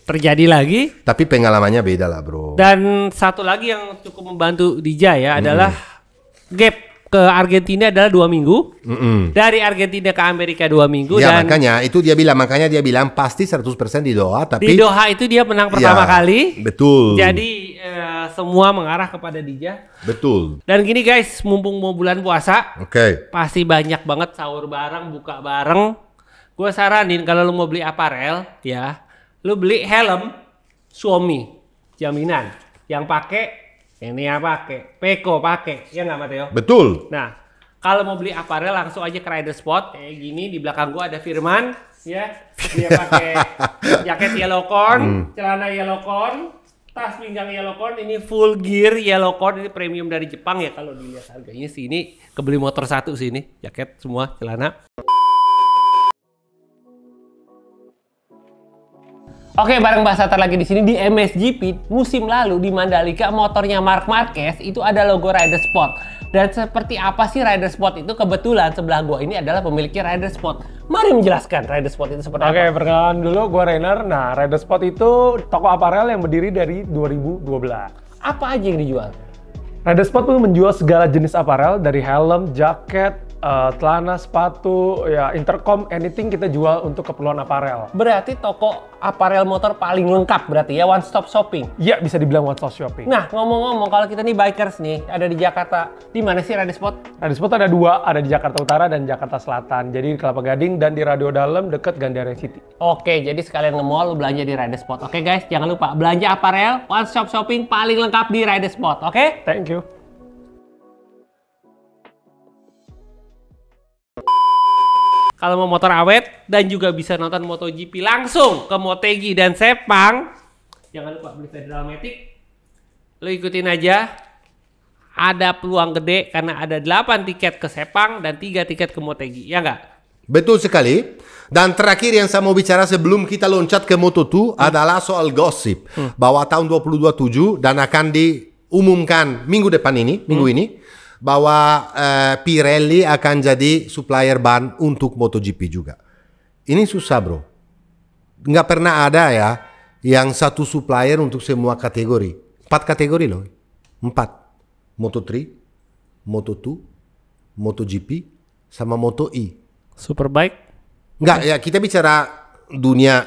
S1: terjadi lagi.
S2: Tapi pengalamannya beda lah bro.
S1: Dan satu lagi yang cukup membantu Dija ya adalah gap ke Argentina adalah 2 minggu. Dari Argentina ke Amerika 2 minggu.
S2: Ya
S1: dan
S2: makanya dia bilang pasti 100% di Doha. Tapi
S1: di Doha itu dia menang pertama kali.
S2: Betul.
S1: Jadi semua mengarah kepada Dija.
S2: Betul.
S1: Dan gini guys, mumpung mau bulan puasa, pasti banyak banget sahur bareng, buka bareng. Gue saranin kalau lu mau beli aparel ya, lu beli helm Suomi jaminan yang pakai ini ya, pakai Peko pakai ya nggak Mateo?
S2: Betul.
S1: Nah kalau mau beli aparel langsung aja ke Rider Spot kayak gini. Di belakang gua ada Firman ya, dia pakai jaket yellow corn, celana yellow corn, tas pinggang yellow corn, ini full gear yellow corn, ini premium dari Jepang ya. Kalau dilihat harganya sih ini kebeli motor satu sih, ini jaket semua, celana. Oke, bareng Mbak Satar lagi di sini di MSGP musim lalu di Mandalika. Motornya Marc Marquez itu ada logo Rider Spot. Dan seperti apa sih Rider Spot itu? Kebetulan sebelah gua ini adalah pemiliknya Rider Spot. Mari menjelaskan Rider Spot itu seperti apa.
S3: Oke, perkenalan dulu, gua Rainer. Nah, Rider Spot itu toko aparel yang berdiri dari 2012.
S1: Apa aja yang dijual?
S3: Rider Spot tuh menjual segala jenis aparel dari helm, jaket, celana, sepatu, ya intercom, anything kita jual untuk keperluan aparel.
S1: Berarti toko aparel motor paling lengkap berarti ya, one stop shopping.
S3: Iya, bisa dibilang one stop shopping.
S1: Nah, ngomong-ngomong kalau kita nih bikers nih, ada di Jakarta. Di mana sih Rider Spot?
S3: Rider Spot ada 2, ada di Jakarta Utara dan Jakarta Selatan. Jadi di Kelapa Gading dan di Radio Dalam dekat Gandaria City.
S1: Oke, jadi sekalian nge-mall lu belanja di Rider Spot. Oke guys, jangan lupa belanja aparel, one stop shopping paling lengkap di Rider Spot. Oke?
S3: Thank you.
S1: Kalau mau motor awet dan juga bisa nonton MotoGP langsung ke Motegi dan Sepang, jangan lupa beli Federal Matic. Lo ikutin aja. Ada peluang gede karena ada 8 tiket ke Sepang dan 3 tiket ke Motegi. Ya nggak?
S2: Betul sekali. Dan terakhir yang saya mau bicara sebelum kita loncat ke Moto2 adalah soal gosip. Bahwa tahun 2027 dan akan diumumkan minggu depan ini, minggu ini, bahwa Pirelli akan jadi supplier ban untuk MotoGP juga. Ini susah bro. Nggak pernah ada ya yang satu supplier untuk semua kategori. 4 kategori loh. 4. Moto3, Moto2, MotoGP, sama Moto E.
S1: Superbike?
S2: Nggak ya, kita bicara dunia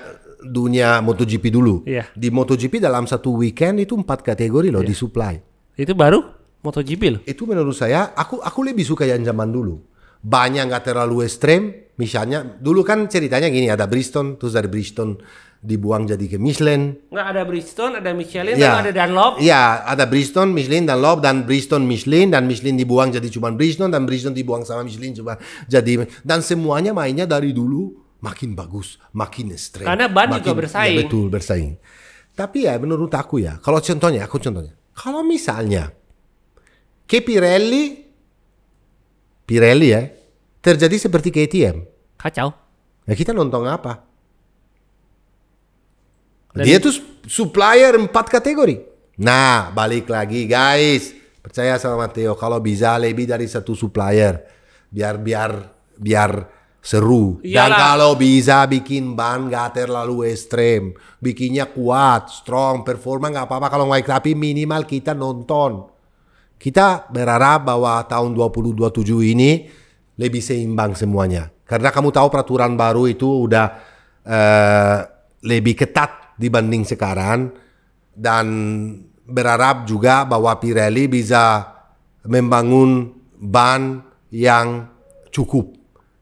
S2: MotoGP dulu.
S1: Iya.
S2: Di MotoGP dalam satu weekend itu 4 kategori loh disupply.
S1: Itu baru MotoGP loh.
S2: Itu menurut saya, aku lebih suka yang zaman dulu. Banyak nggak terlalu ekstrem. Misalnya, dulu kan ceritanya gini, ada Bridgestone, terus dari Bridgestone dibuang jadi ke Michelin.
S1: Nggak, ada Bridgestone, ada Michelin,
S2: Ya.
S1: lalu ada Dunlop.
S2: Iya, ada Bridgestone, Michelin, Dunlop, dan Bridgestone, Michelin, dan Michelin dibuang jadi cuma Bridgestone, dan Bridgestone dibuang sama Michelin cuma jadi. Dan semuanya mainnya dari dulu makin bagus, makin ekstrem.
S1: Karena ban juga bersaing.
S2: Ya, betul, bersaing. Tapi ya menurut aku ya, kalau contohnya, kalau misalnya ke Pirelli ya, terjadi seperti KTM.
S1: Kacau.
S2: Ya kita nonton apa? Dia tuh supplier 4 kategori. Nah, balik lagi guys. Percaya sama Matteo, kalau bisa lebih dari satu supplier. Biar seru. Dan
S1: Iyalah.
S2: kalau bisa bikin ban gak terlalu ekstrem, bikinnya kuat, strong, performa gak apa-apa kalau nggak, tapi minimal kita nonton. Kita berharap bahwa tahun 2027 ini lebih seimbang semuanya. Karena kamu tahu peraturan baru itu udah lebih ketat dibanding sekarang. Dan berharap juga bahwa Pirelli bisa membangun ban yang cukup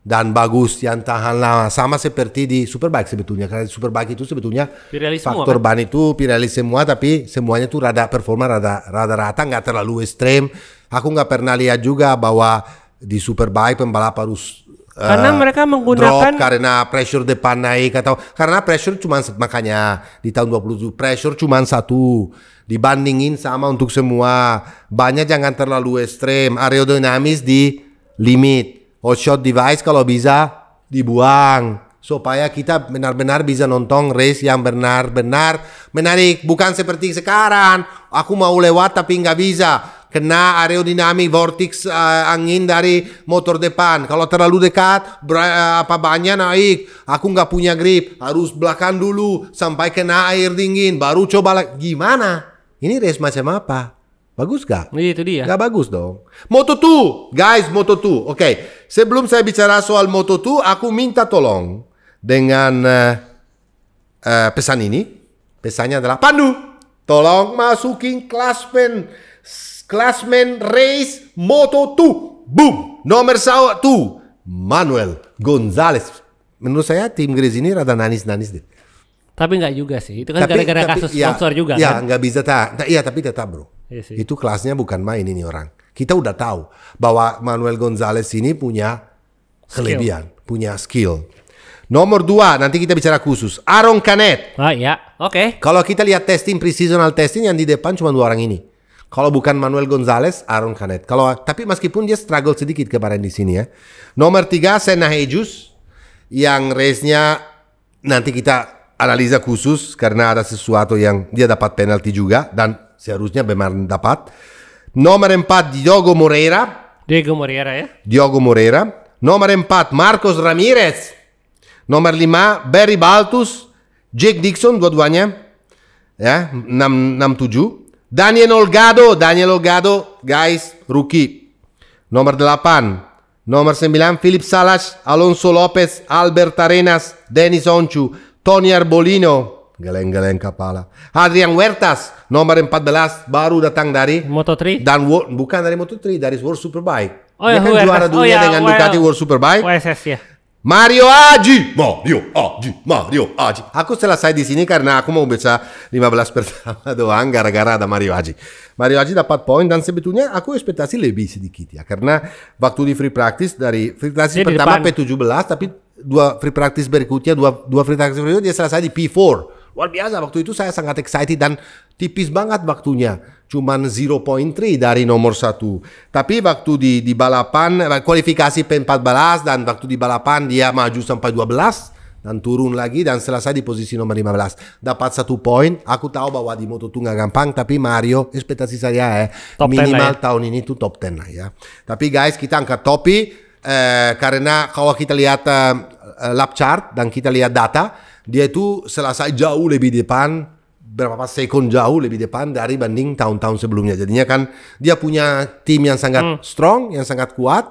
S2: dan bagus, yang tahan lama, sama seperti di Superbike sebetulnya. Karena Superbike itu sebetulnya
S1: Pirelli semua,
S2: faktor
S1: kan?
S2: ban itu Pirelli semua, tapi semuanya tuh rada performa rata nggak terlalu ekstrem. Aku nggak pernah lihat juga bahwa di Superbike pembalap harus
S1: Karena mereka menggunakan
S2: drop karena pressure depan naik, atau karena pressure cuma, makanya di tahun 20 pressure cuma satu dibandingin sama untuk semua. Banyak jangan terlalu ekstrem, aerodinamis di limit. Hot shot device kalau bisa dibuang supaya kita benar-benar bisa nonton race yang benar-benar menarik, bukan seperti sekarang aku mau lewat tapi nggak bisa, kena aerodinamik vortex angin dari motor depan. Kalau terlalu dekat bannya naik, aku nggak punya grip, harus belakang dulu sampai kena air dingin baru coba lagi. Gimana ini race macam apa? Bagus gak?
S1: itu dia.
S2: Gak bagus dong. Moto2, guys, Moto2. Oke, sebelum saya bicara soal Moto2, aku minta tolong dengan pesan ini. Pesannya adalah, Pandu, tolong masukin klasmen race Moto2. Boom, nomor 1, Manuel Gonzalez. Menurut saya tim Gres ini rada nanis-nanis deh.
S1: Tapi nggak juga sih. Itu kan gara-gara kasus sponsor juga
S2: ya,
S1: kan.
S2: nggak bisa iya, tapi tetap bro.
S1: Iya sih.
S2: Itu kelasnya bukan main ini orang. Kita udah tahu bahwa Manuel Gonzalez ini punya kelebihan, punya skill. Nomor 2, nanti kita bicara khusus. Aaron Canet.
S1: Ah ya, oke.
S2: Kalau kita lihat testing, pre-seasonal testing, yang di depan cuma 2 orang ini. Kalau bukan Manuel Gonzalez, Aaron Canet. Tapi meskipun dia struggle sedikit kemarin di sini ya. Nomor 3, Senna Hejus. Yang race-nya nanti kita analisa khusus karena ada sesuatu yang dia dapat penalti juga dan seharusnya memang dapat. Nomor 4, Diogo Moreira.
S1: Diogo Moreira.
S2: Nomor 4, Marcos Ramirez. Nomor 5, Barry Baltus. Jake Dixon, dua-duanya. Ya, 6-7. Daniel Olgado, guys, rookie. Nomor 8. Nomor 9, Philip Salas, Alonso Lopez, Albert Arenas, Denis Onchu, Tony Arbolino, geleng-geleng kepala. Adrian Huertas, nomor 14, baru datang dari
S1: Moto3.
S2: dan bukan dari Moto3, dari World Superbike.
S1: Oh
S2: Dia
S1: ya,
S2: kan
S1: Huertas.
S2: juara dunia dengan Ducati World Superbike.
S1: WSS ya.
S2: Mario Hagi. Aku selesai di sini karena aku mau baca 15 pertama doang gara-gara ada Mario Hagi. Mario Hagi dapat poin dan sebetulnya aku ekspektasi lebih sedikit ya, karena waktu di free practice pertama P17, tapi 2 free practice berikutnya, dua free practice berikutnya dia selesai di P4. Luar biasa, waktu itu saya sangat excited dan tipis banget waktunya. Cuman 0.3 dari nomor 1. Tapi waktu di balapan, kualifikasi P14 dan waktu di balapan dia maju sampai 12 dan turun lagi dan selesai di posisi nomor 15. Dapat 1 poin. Aku tahu bahwa di Moto2 nggak gampang, tapi Mario, ekspektasi saya
S1: Top 10
S2: minimal
S1: lah ya.
S2: tahun ini tuh top 10 lah ya. Tapi guys, kita angkat topi karena kalau kita lihat lap chart dan kita lihat data, dia itu selesai jauh lebih depan, berapa second jauh lebih depan dari banding tahun-tahun sebelumnya. Jadinya kan dia punya tim yang sangat strong, yang sangat kuat.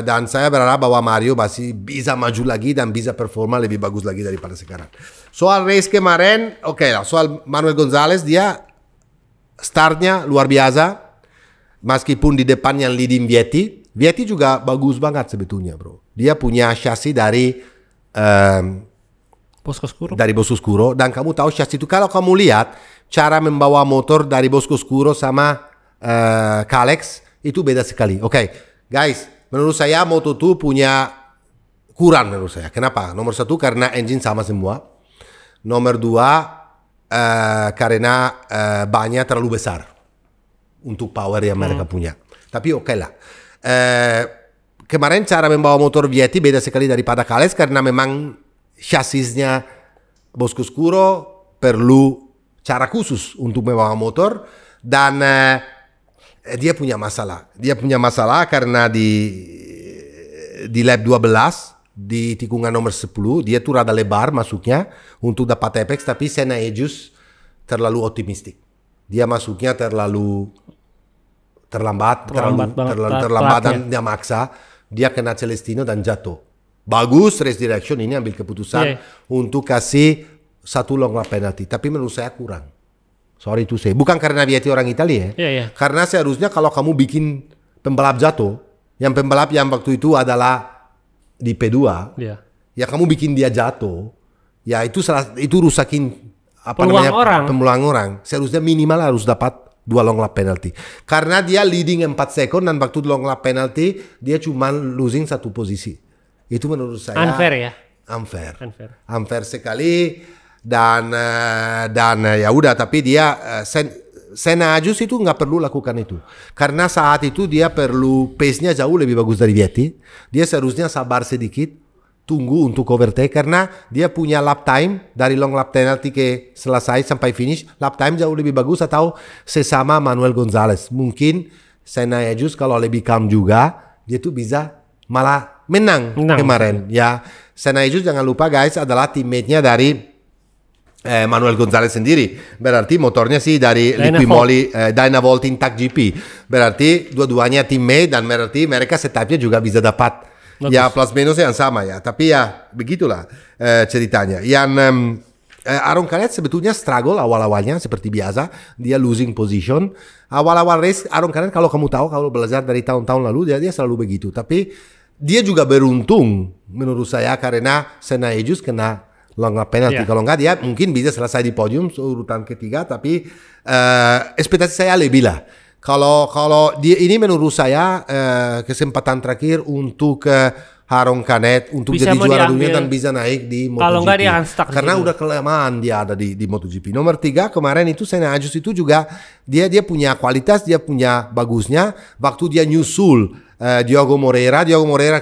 S2: Dan saya berharap bahwa Mario masih bisa maju lagi dan bisa performa lebih bagus lagi daripada sekarang. Soal race kemarin, oke lah. Soal Manuel Gonzalez, dia startnya luar biasa. Meskipun di depan yang leading Vietti. Vietti juga bagus banget sebetulnya bro. Dia punya chassis dari Bosco Scuro. Dan kamu tahu chassis itu, kalau kamu lihat cara membawa motor dari Bosco Scuro sama Kalex itu beda sekali. Oke, guys, menurut saya Moto2 punya kurang menurut saya. Kenapa? Nomor 1 karena engine sama semua. Nomor 2 karena bannya terlalu besar untuk power yang mereka punya. Tapi oke lah. Kemarin cara membawa motor Vietti beda sekali daripada Kalex karena memang chassisnya Bosco Scuro perlu cara khusus untuk membawa motor dan dia punya masalah. Dia punya masalah karena di lap 12 di tikungan nomor 10, dia tuh rada lebar masuknya untuk dapat apex, tapi Senna Ejus terlalu optimistik. Dia masuknya terlalu terlambat dan dia maksa. Dia kena Celestino dan jatuh. Bagus race direction ini ambil keputusan untuk kasih satu long lap penalty, tapi menurut saya kurang. Sorry to say, bukan karena Vietti orang Italia ya. Karena seharusnya kalau kamu bikin pembalap jatuh, yang pembalap yang waktu itu adalah di P2, ya kamu bikin dia jatuh, ya itu rusakin peluang orang. Seharusnya minimal harus dapat 2 long lap penalty. Karena dia leading 4 second dan waktu long lap penalty dia cuma losing 1 posisi. Itu menurut saya
S1: unfair ya.
S2: Unfair sekali dan ya udah, tapi dia Senna Ejus itu nggak perlu lakukan itu. Karena saat itu dia perlu pace-nya jauh lebih bagus dari Vietti. Dia seharusnya sabar sedikit, tunggu untuk overtake karena dia punya lap time dari long lap penalty ke selesai sampai finish, lap time jauh lebih bagus atau sesama Manuel Gonzalez. Mungkin Senna Ejus kalau lebih calm juga dia tuh bisa malah menang kemarin. Ya, Senna Ejus jangan lupa guys adalah teammate-nya dari Manuel Gonzalez sendiri. Berarti motornya sih dari Liquimoli Dynavolt Intact GP. Berarti dua-duanya teammate dan berarti mereka setupnya juga bisa dapat. Bagus. Ya plus minus yang sama ya, tapi ya begitulah ceritanya. Yang Aaron Canet sebetulnya struggle awal-awalnya seperti biasa, dia losing position. Awal-awal race Aaron Canet kalau kamu tahu, kalau belajar dari tahun-tahun lalu dia selalu begitu. Tapi dia juga beruntung menurut saya karena Senna Ejus kena long lap penalty. Kalau enggak dia mungkin bisa selesai di podium urutan ketiga, tapi ekspektasi saya lebih lah. Kalau dia ini menurut saya kesempatan terakhir untuk Aaron Canet untuk bisa jadi juara dunia dan bisa naik di MotoGP.
S1: Kalau enggak dia akan stuck
S2: karena udah kelamaan dia ada di MotoGP. Nomor 3 kemarin itu Senna Ejus itu juga dia punya kualitas, dia punya bagusnya. Waktu dia nyusul Diogo Moreira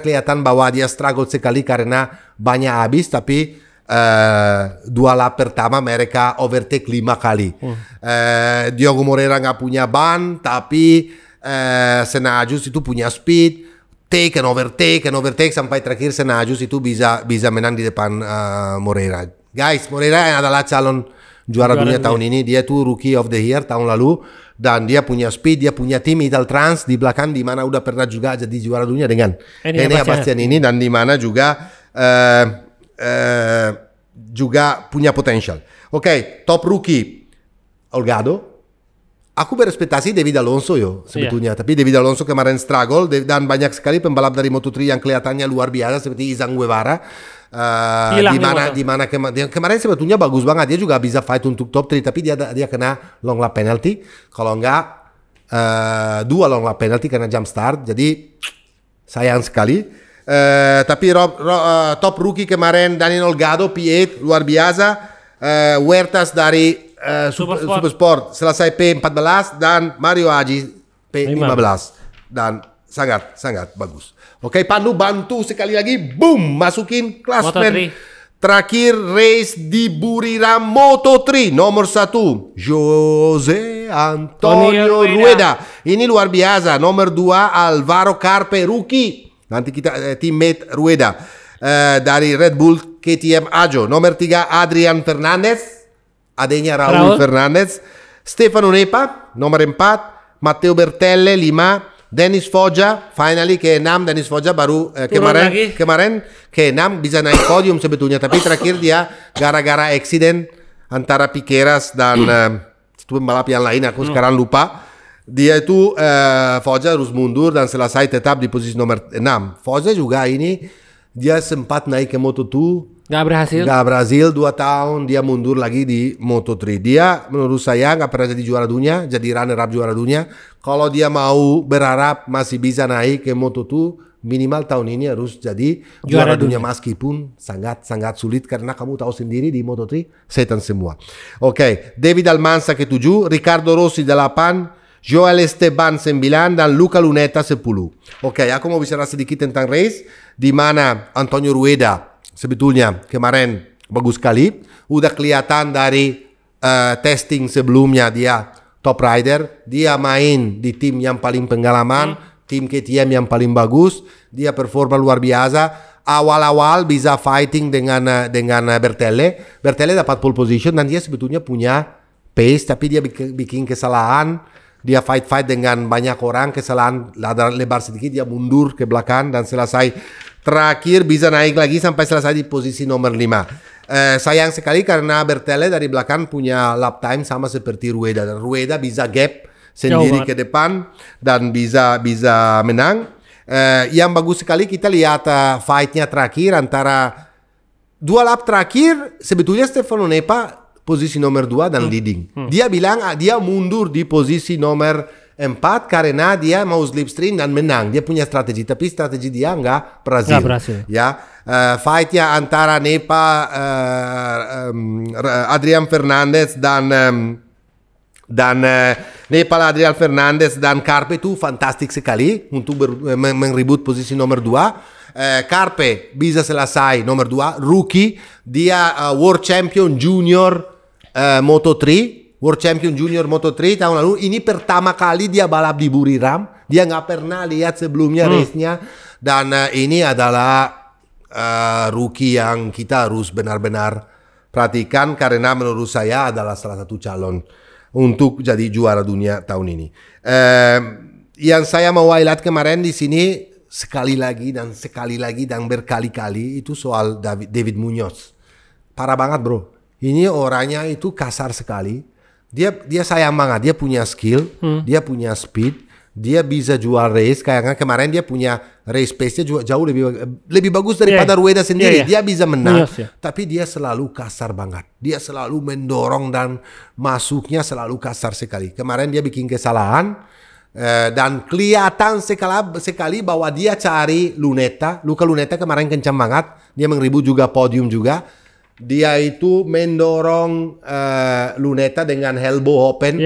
S2: kelihatan bahwa dia struggle sekali karena banyak habis, tapi 2 lap pertama mereka overtake 5 kali. Diogo Moreira nggak punya ban, tapi Senna Ejus itu punya speed, take and overtake sampai terakhir Senna Ejus itu bisa menang di depan Moreira. Guys, Moreira adalah calon juara dunia tahun ini. Dia tuh rookie of the year tahun lalu dan dia punya speed, dia punya tim Italtrans di belakang di mana udah pernah juga jadi juara dunia dengan Enea Bastianini dan di mana juga juga punya potensial. Oke, top rookie Olgado. Aku berespektasi David Alonso sebetulnya, tapi David Alonso kemarin struggle dan banyak sekali pembalap dari Moto3 yang kelihatannya luar biasa seperti Izan Guevara. Di mana kemarin sebetulnya bagus banget, dia juga bisa fight untuk top 3, tapi dia kena long lap penalty. Kalau enggak 2 long lap penalty karena jump start, jadi sayang sekali. Tapi top rookie kemarin Daniel Olgado P8 luar biasa. Huertas dari Supersport selesai P14 dan Mario Hagi P15 dan sangat bagus. Oke, Pandu bantu sekali lagi, boom, masukin klasmen terakhir race di Buriram Moto3 nomor 1 Jose Antonio Rueda. Ini luar biasa. Nomor 2 Alvaro Carpe rookie. Nanti kita teammate Rueda dari Red Bull KTM Agio. Nomor 3 Adrian Fernandez, adanya Raul Fernandez. Stefano Nepa nomor 4, Matteo Bertelle 5, Dennis Foggia finally ke-6. Dennis Foggia baru kemarin ke-6 bisa naik podium sebetulnya, tapi terakhir dia gara-gara accident antara Piqueras dan satu pembalap yang lain, aku sekarang lupa. Dia itu Foggia harus mundur dan selesai tetap di posisi nomor 6. Foggia juga ini dia sempat naik ke Moto2, Gak berhasil 2 tahun, dia mundur lagi di Moto3. Dia menurut saya gak pernah jadi juara dunia, jadi runner up juara dunia. Kalau dia mau berharap masih bisa naik ke Moto2, minimal tahun ini harus jadi juara dunia meskipun sangat sulit karena kamu tahu sendiri di Moto3 setan semua. Oke, David Almanza ke-7, Ricardo Rossi 8, Joel Esteban 9 dan Luca Lunetta 10. Oke, aku mau bicara sedikit tentang race di mana Antonio Rueda sebetulnya kemarin bagus sekali. Udah kelihatan dari testing sebelumnya dia top rider. Dia main di tim yang paling pengalaman, tim KTM yang paling bagus. Dia performa luar biasa. awal-awal bisa fighting dengan Bertelle. Bertelle dapat pole position dan dia sebetulnya punya pace, tapi dia bikin kesalahan. Dia fight dengan banyak orang, kesalahan lebar sedikit, dia mundur ke belakang dan selesai. Terakhir bisa naik lagi sampai selesai di posisi nomor 5. Sayang sekali karena Bertelle dari belakang punya lap time sama seperti Rueda. Dan Rueda bisa gap sendiri ke depan dan bisa menang. Yang bagus sekali kita lihat fight-nya terakhir antara 2 lap terakhir. Sebetulnya Stefano Nepa posisi nomor 2 dan leading. Dia bilang dia mundur di posisi nomor 4 karena dia mau slipstream dan menang. Dia punya strategi, tapi strategi dia nggak berhasil. Ya, fight-nya antara Nepa, Adrian Fernandez dan Nepal, Adrian Fernandez dan Carpe itu fantastik sekali untuk mengribut posisi nomor 2. Carpe bisa selesai nomor 2, rookie, dia World Champion Junior Moto3, World Champion Junior Moto3 tahun lalu. Ini pertama kali dia balap di Buriram, dia nggak pernah lihat sebelumnya race-nya, dan ini adalah rookie yang kita harus benar-benar perhatikan karena menurut saya adalah salah satu calon untuk jadi juara dunia tahun ini. Yang saya mau highlight kemarin di sini sekali lagi dan berkali-kali itu soal David Munoz. Parah banget bro. Ini orangnya itu kasar sekali. Dia sayang banget. Dia punya skill, dia punya speed, dia bisa jual race. Kayak kemarin dia punya race pace-nya juga jauh lebih bagus daripada Rueda sendiri. Dia bisa menang, tapi dia selalu kasar banget. Dia selalu mendorong dan masuknya selalu kasar sekali. Kemarin dia bikin kesalahan dan kelihatan sekali bahwa dia cari Lunetta. Luca Lunetta kemarin kencang banget. Dia mengribut juga podium juga. Dia itu mendorong Lunetta dengan elbow open.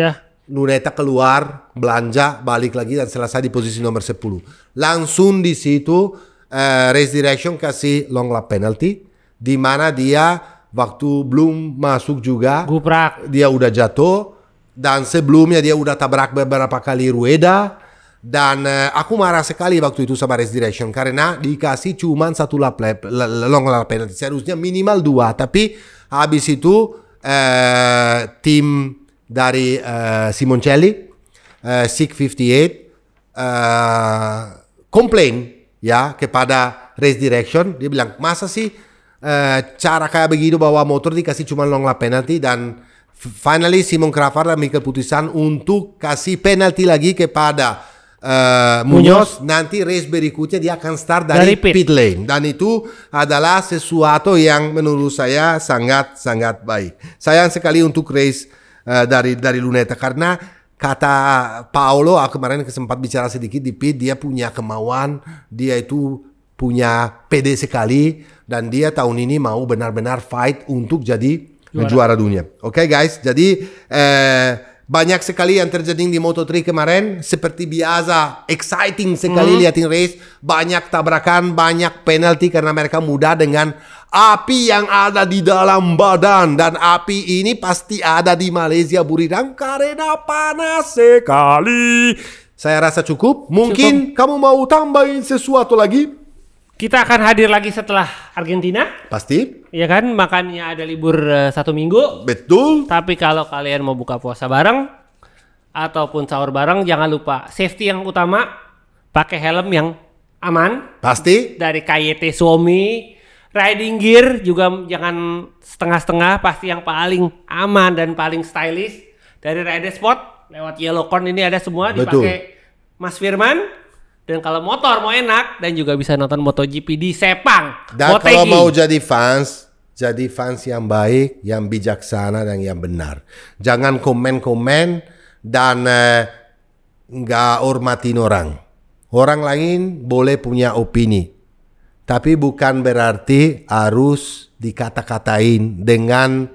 S2: Lunetta keluar, belanja, balik lagi dan selesai di posisi nomor 10. Langsung di situ race direction kasih long lap penalty, di mana dia waktu belum masuk juga guprak, dia udah jatuh, dan sebelumnya dia udah tabrak beberapa kali Rueda. Dan aku marah sekali waktu itu sama race direction karena dikasih cuma 1 long lap penalty, seharusnya minimal 2. Tapi habis itu tim dari Simoncelli, SIG 58 komplain ya kepada race direction. Dia bilang, masa sih cara kayak begitu bawa motor dikasih cuma long lap penalty. Dan finally Simon Crawford ambil keputusan untuk kasih penalty lagi kepada Munoz. Nanti race berikutnya dia akan start dari pit lane, dan itu adalah sesuatu yang menurut saya sangat baik. Sayang sekali untuk race dari Lunetta karena kata Paolo, aku kemarin sempat bicara sedikit di pit, dia punya kemauan, dia itu punya pede sekali, dan dia tahun ini mau benar-benar fight untuk jadi juara dunia. Oke guys, jadi banyak sekali yang terjadi di Moto3 kemarin. Seperti biasa, exciting sekali liatin race. Banyak tabrakan, banyak penalti karena mereka muda dengan api yang ada di dalam badan. Dan api ini pasti ada di Malaysia Buriram karena panas sekali. Saya rasa cukup. Mungkin kamu mau tambahin sesuatu lagi?
S1: Kita akan hadir lagi setelah Argentina.
S2: Pasti.
S1: Ya kan, makanya ada libur 1 minggu.
S2: Betul.
S1: Tapi kalau kalian mau buka puasa bareng ataupun sahur bareng, jangan lupa safety yang utama. Pakai helm yang aman.
S2: Pasti.
S1: Dari KYT Suomi. Riding gear juga jangan setengah-setengah. Pasti yang paling aman dan paling stylish. Dari Rider Sport lewat Yellowcorn ini ada semua.
S2: Betul.
S1: Dipakai Mas Firman. Dan kalau motor mau enak, dan juga bisa nonton MotoGP di Sepang.
S2: Dan kalau mau jadi fans yang baik, yang bijaksana, dan yang benar. Jangan komen-komen dan nggak hormatin orang. Orang lain boleh punya opini, tapi bukan berarti harus dikata-katain dengan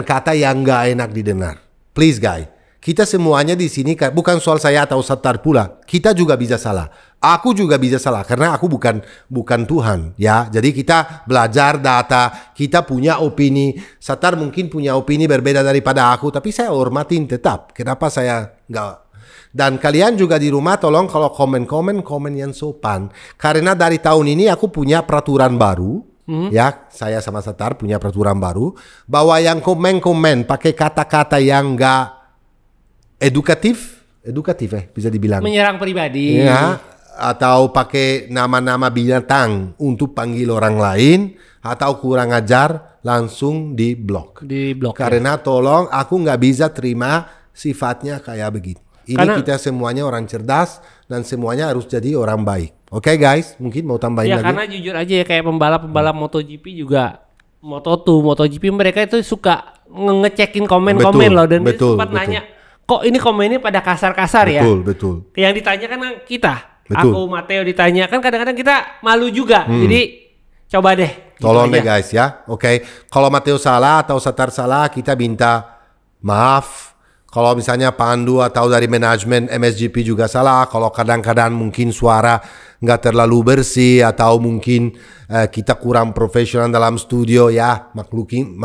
S2: kata yang nggak enak didengar. Please guys. Kita semuanya di sini bukan soal saya atau Sattar pula. Kita juga bisa salah. Aku juga bisa salah karena aku bukan Tuhan, ya. Jadi kita belajar data, kita punya opini. Sattar mungkin punya opini berbeda daripada aku, tapi saya hormatin tetap. Kenapa saya nggak? Dan kalian juga di rumah tolong kalau komen yang sopan. Karena dari tahun ini aku punya peraturan baru. Ya, saya sama Setar punya peraturan baru. Bahwa yang komen pakai kata-kata yang nggak edukatif bisa dibilang.
S1: Menyerang pribadi.
S2: Ya, atau pakai nama-nama binatang untuk panggil orang lain. Atau kurang ajar, langsung di blok.
S1: Di blok.
S2: Karena tolong aku nggak bisa terima sifatnya kayak begitu. Ini kita semuanya orang cerdas dan semuanya harus jadi orang baik. Oke guys, mungkin mau tambahin
S1: Ya
S2: lagi?
S1: karena jujur aja ya kayak pembalap MotoGP juga, Moto2, MotoGP mereka itu suka ngecekin komen-komen loh dan dia sempat nanya, kok ini komennya pada kasar-kasar ya?
S2: Betul.
S1: Yang ditanya kan kita,
S2: Betul.
S1: aku Matteo ditanya kan kadang-kadang kita malu juga, jadi coba deh.
S2: Tolong
S1: gitu
S2: deh
S1: aja.
S2: guys ya, oke. Kalau Matteo salah atau Setar salah, kita minta maaf. Kalau misalnya Pandu atau dari manajemen MSGP juga salah, kalau kadang-kadang mungkin suara nggak terlalu bersih atau mungkin kita kurang profesional dalam studio ya, maklumin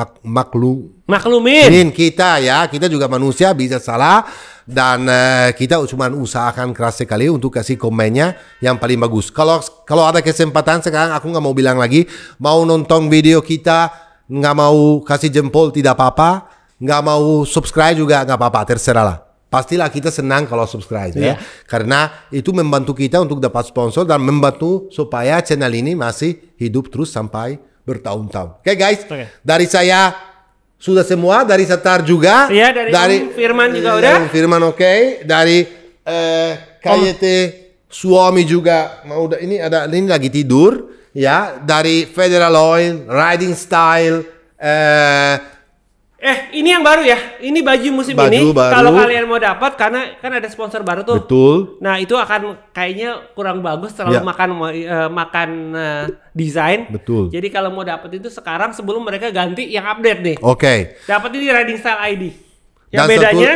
S2: kita ya, kita juga manusia bisa salah dan kita cuma usahakan keras sekali untuk kasih komennya yang paling bagus. Kalau ada kesempatan sekarang aku nggak mau bilang lagi, mau nonton video kita nggak mau kasih jempol tidak apa-apa. Nggak mau subscribe juga nggak apa-apa, terserah lah. Pastilah kita senang kalau subscribe ya. Karena itu membantu kita untuk dapat sponsor dan membantu supaya channel ini masih hidup terus sampai bertahun-tahun. Oke guys, dari saya sudah semua, dari Setar juga.
S1: Iya, dari Firman juga udah.
S2: Firman oke. Dari KYT suami juga mau ini lagi tidur ya. Dari Federal Oil, Riding Style,
S1: ini yang baru ya. Ini baju musim ini. Kalau kalian mau dapat karena kan ada sponsor baru tuh.
S2: Betul.
S1: Nah, itu akan kayaknya kurang bagus terlalu makan desain.
S2: Betul.
S1: Jadi kalau mau dapat itu sekarang sebelum mereka ganti yang update nih.
S2: Oke.
S1: Dapat ini Riding Style ID. Yang
S2: Dan
S1: bedanya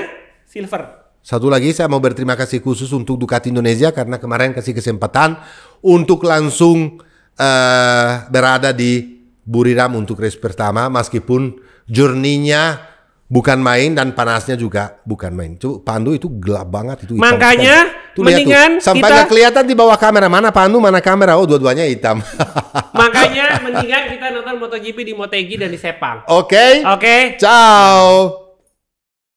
S1: silver.
S2: Satu lagi saya mau berterima kasih khusus untuk Ducati Indonesia karena kemarin kasih kesempatan untuk langsung berada di Buriram untuk race pertama meskipun journey-nya bukan main dan panasnya juga bukan main. Pandu itu gelap banget itu.
S1: Makanya
S2: tuh,
S1: mendingan
S2: sampai nggak kelihatan di bawah kamera mana Pandu mana kamera. Oh dua-duanya hitam.
S1: Makanya mendingan kita nonton MotoGP di Motegi dan di Sepang.
S2: Oke.
S1: Oke.
S2: Ciao.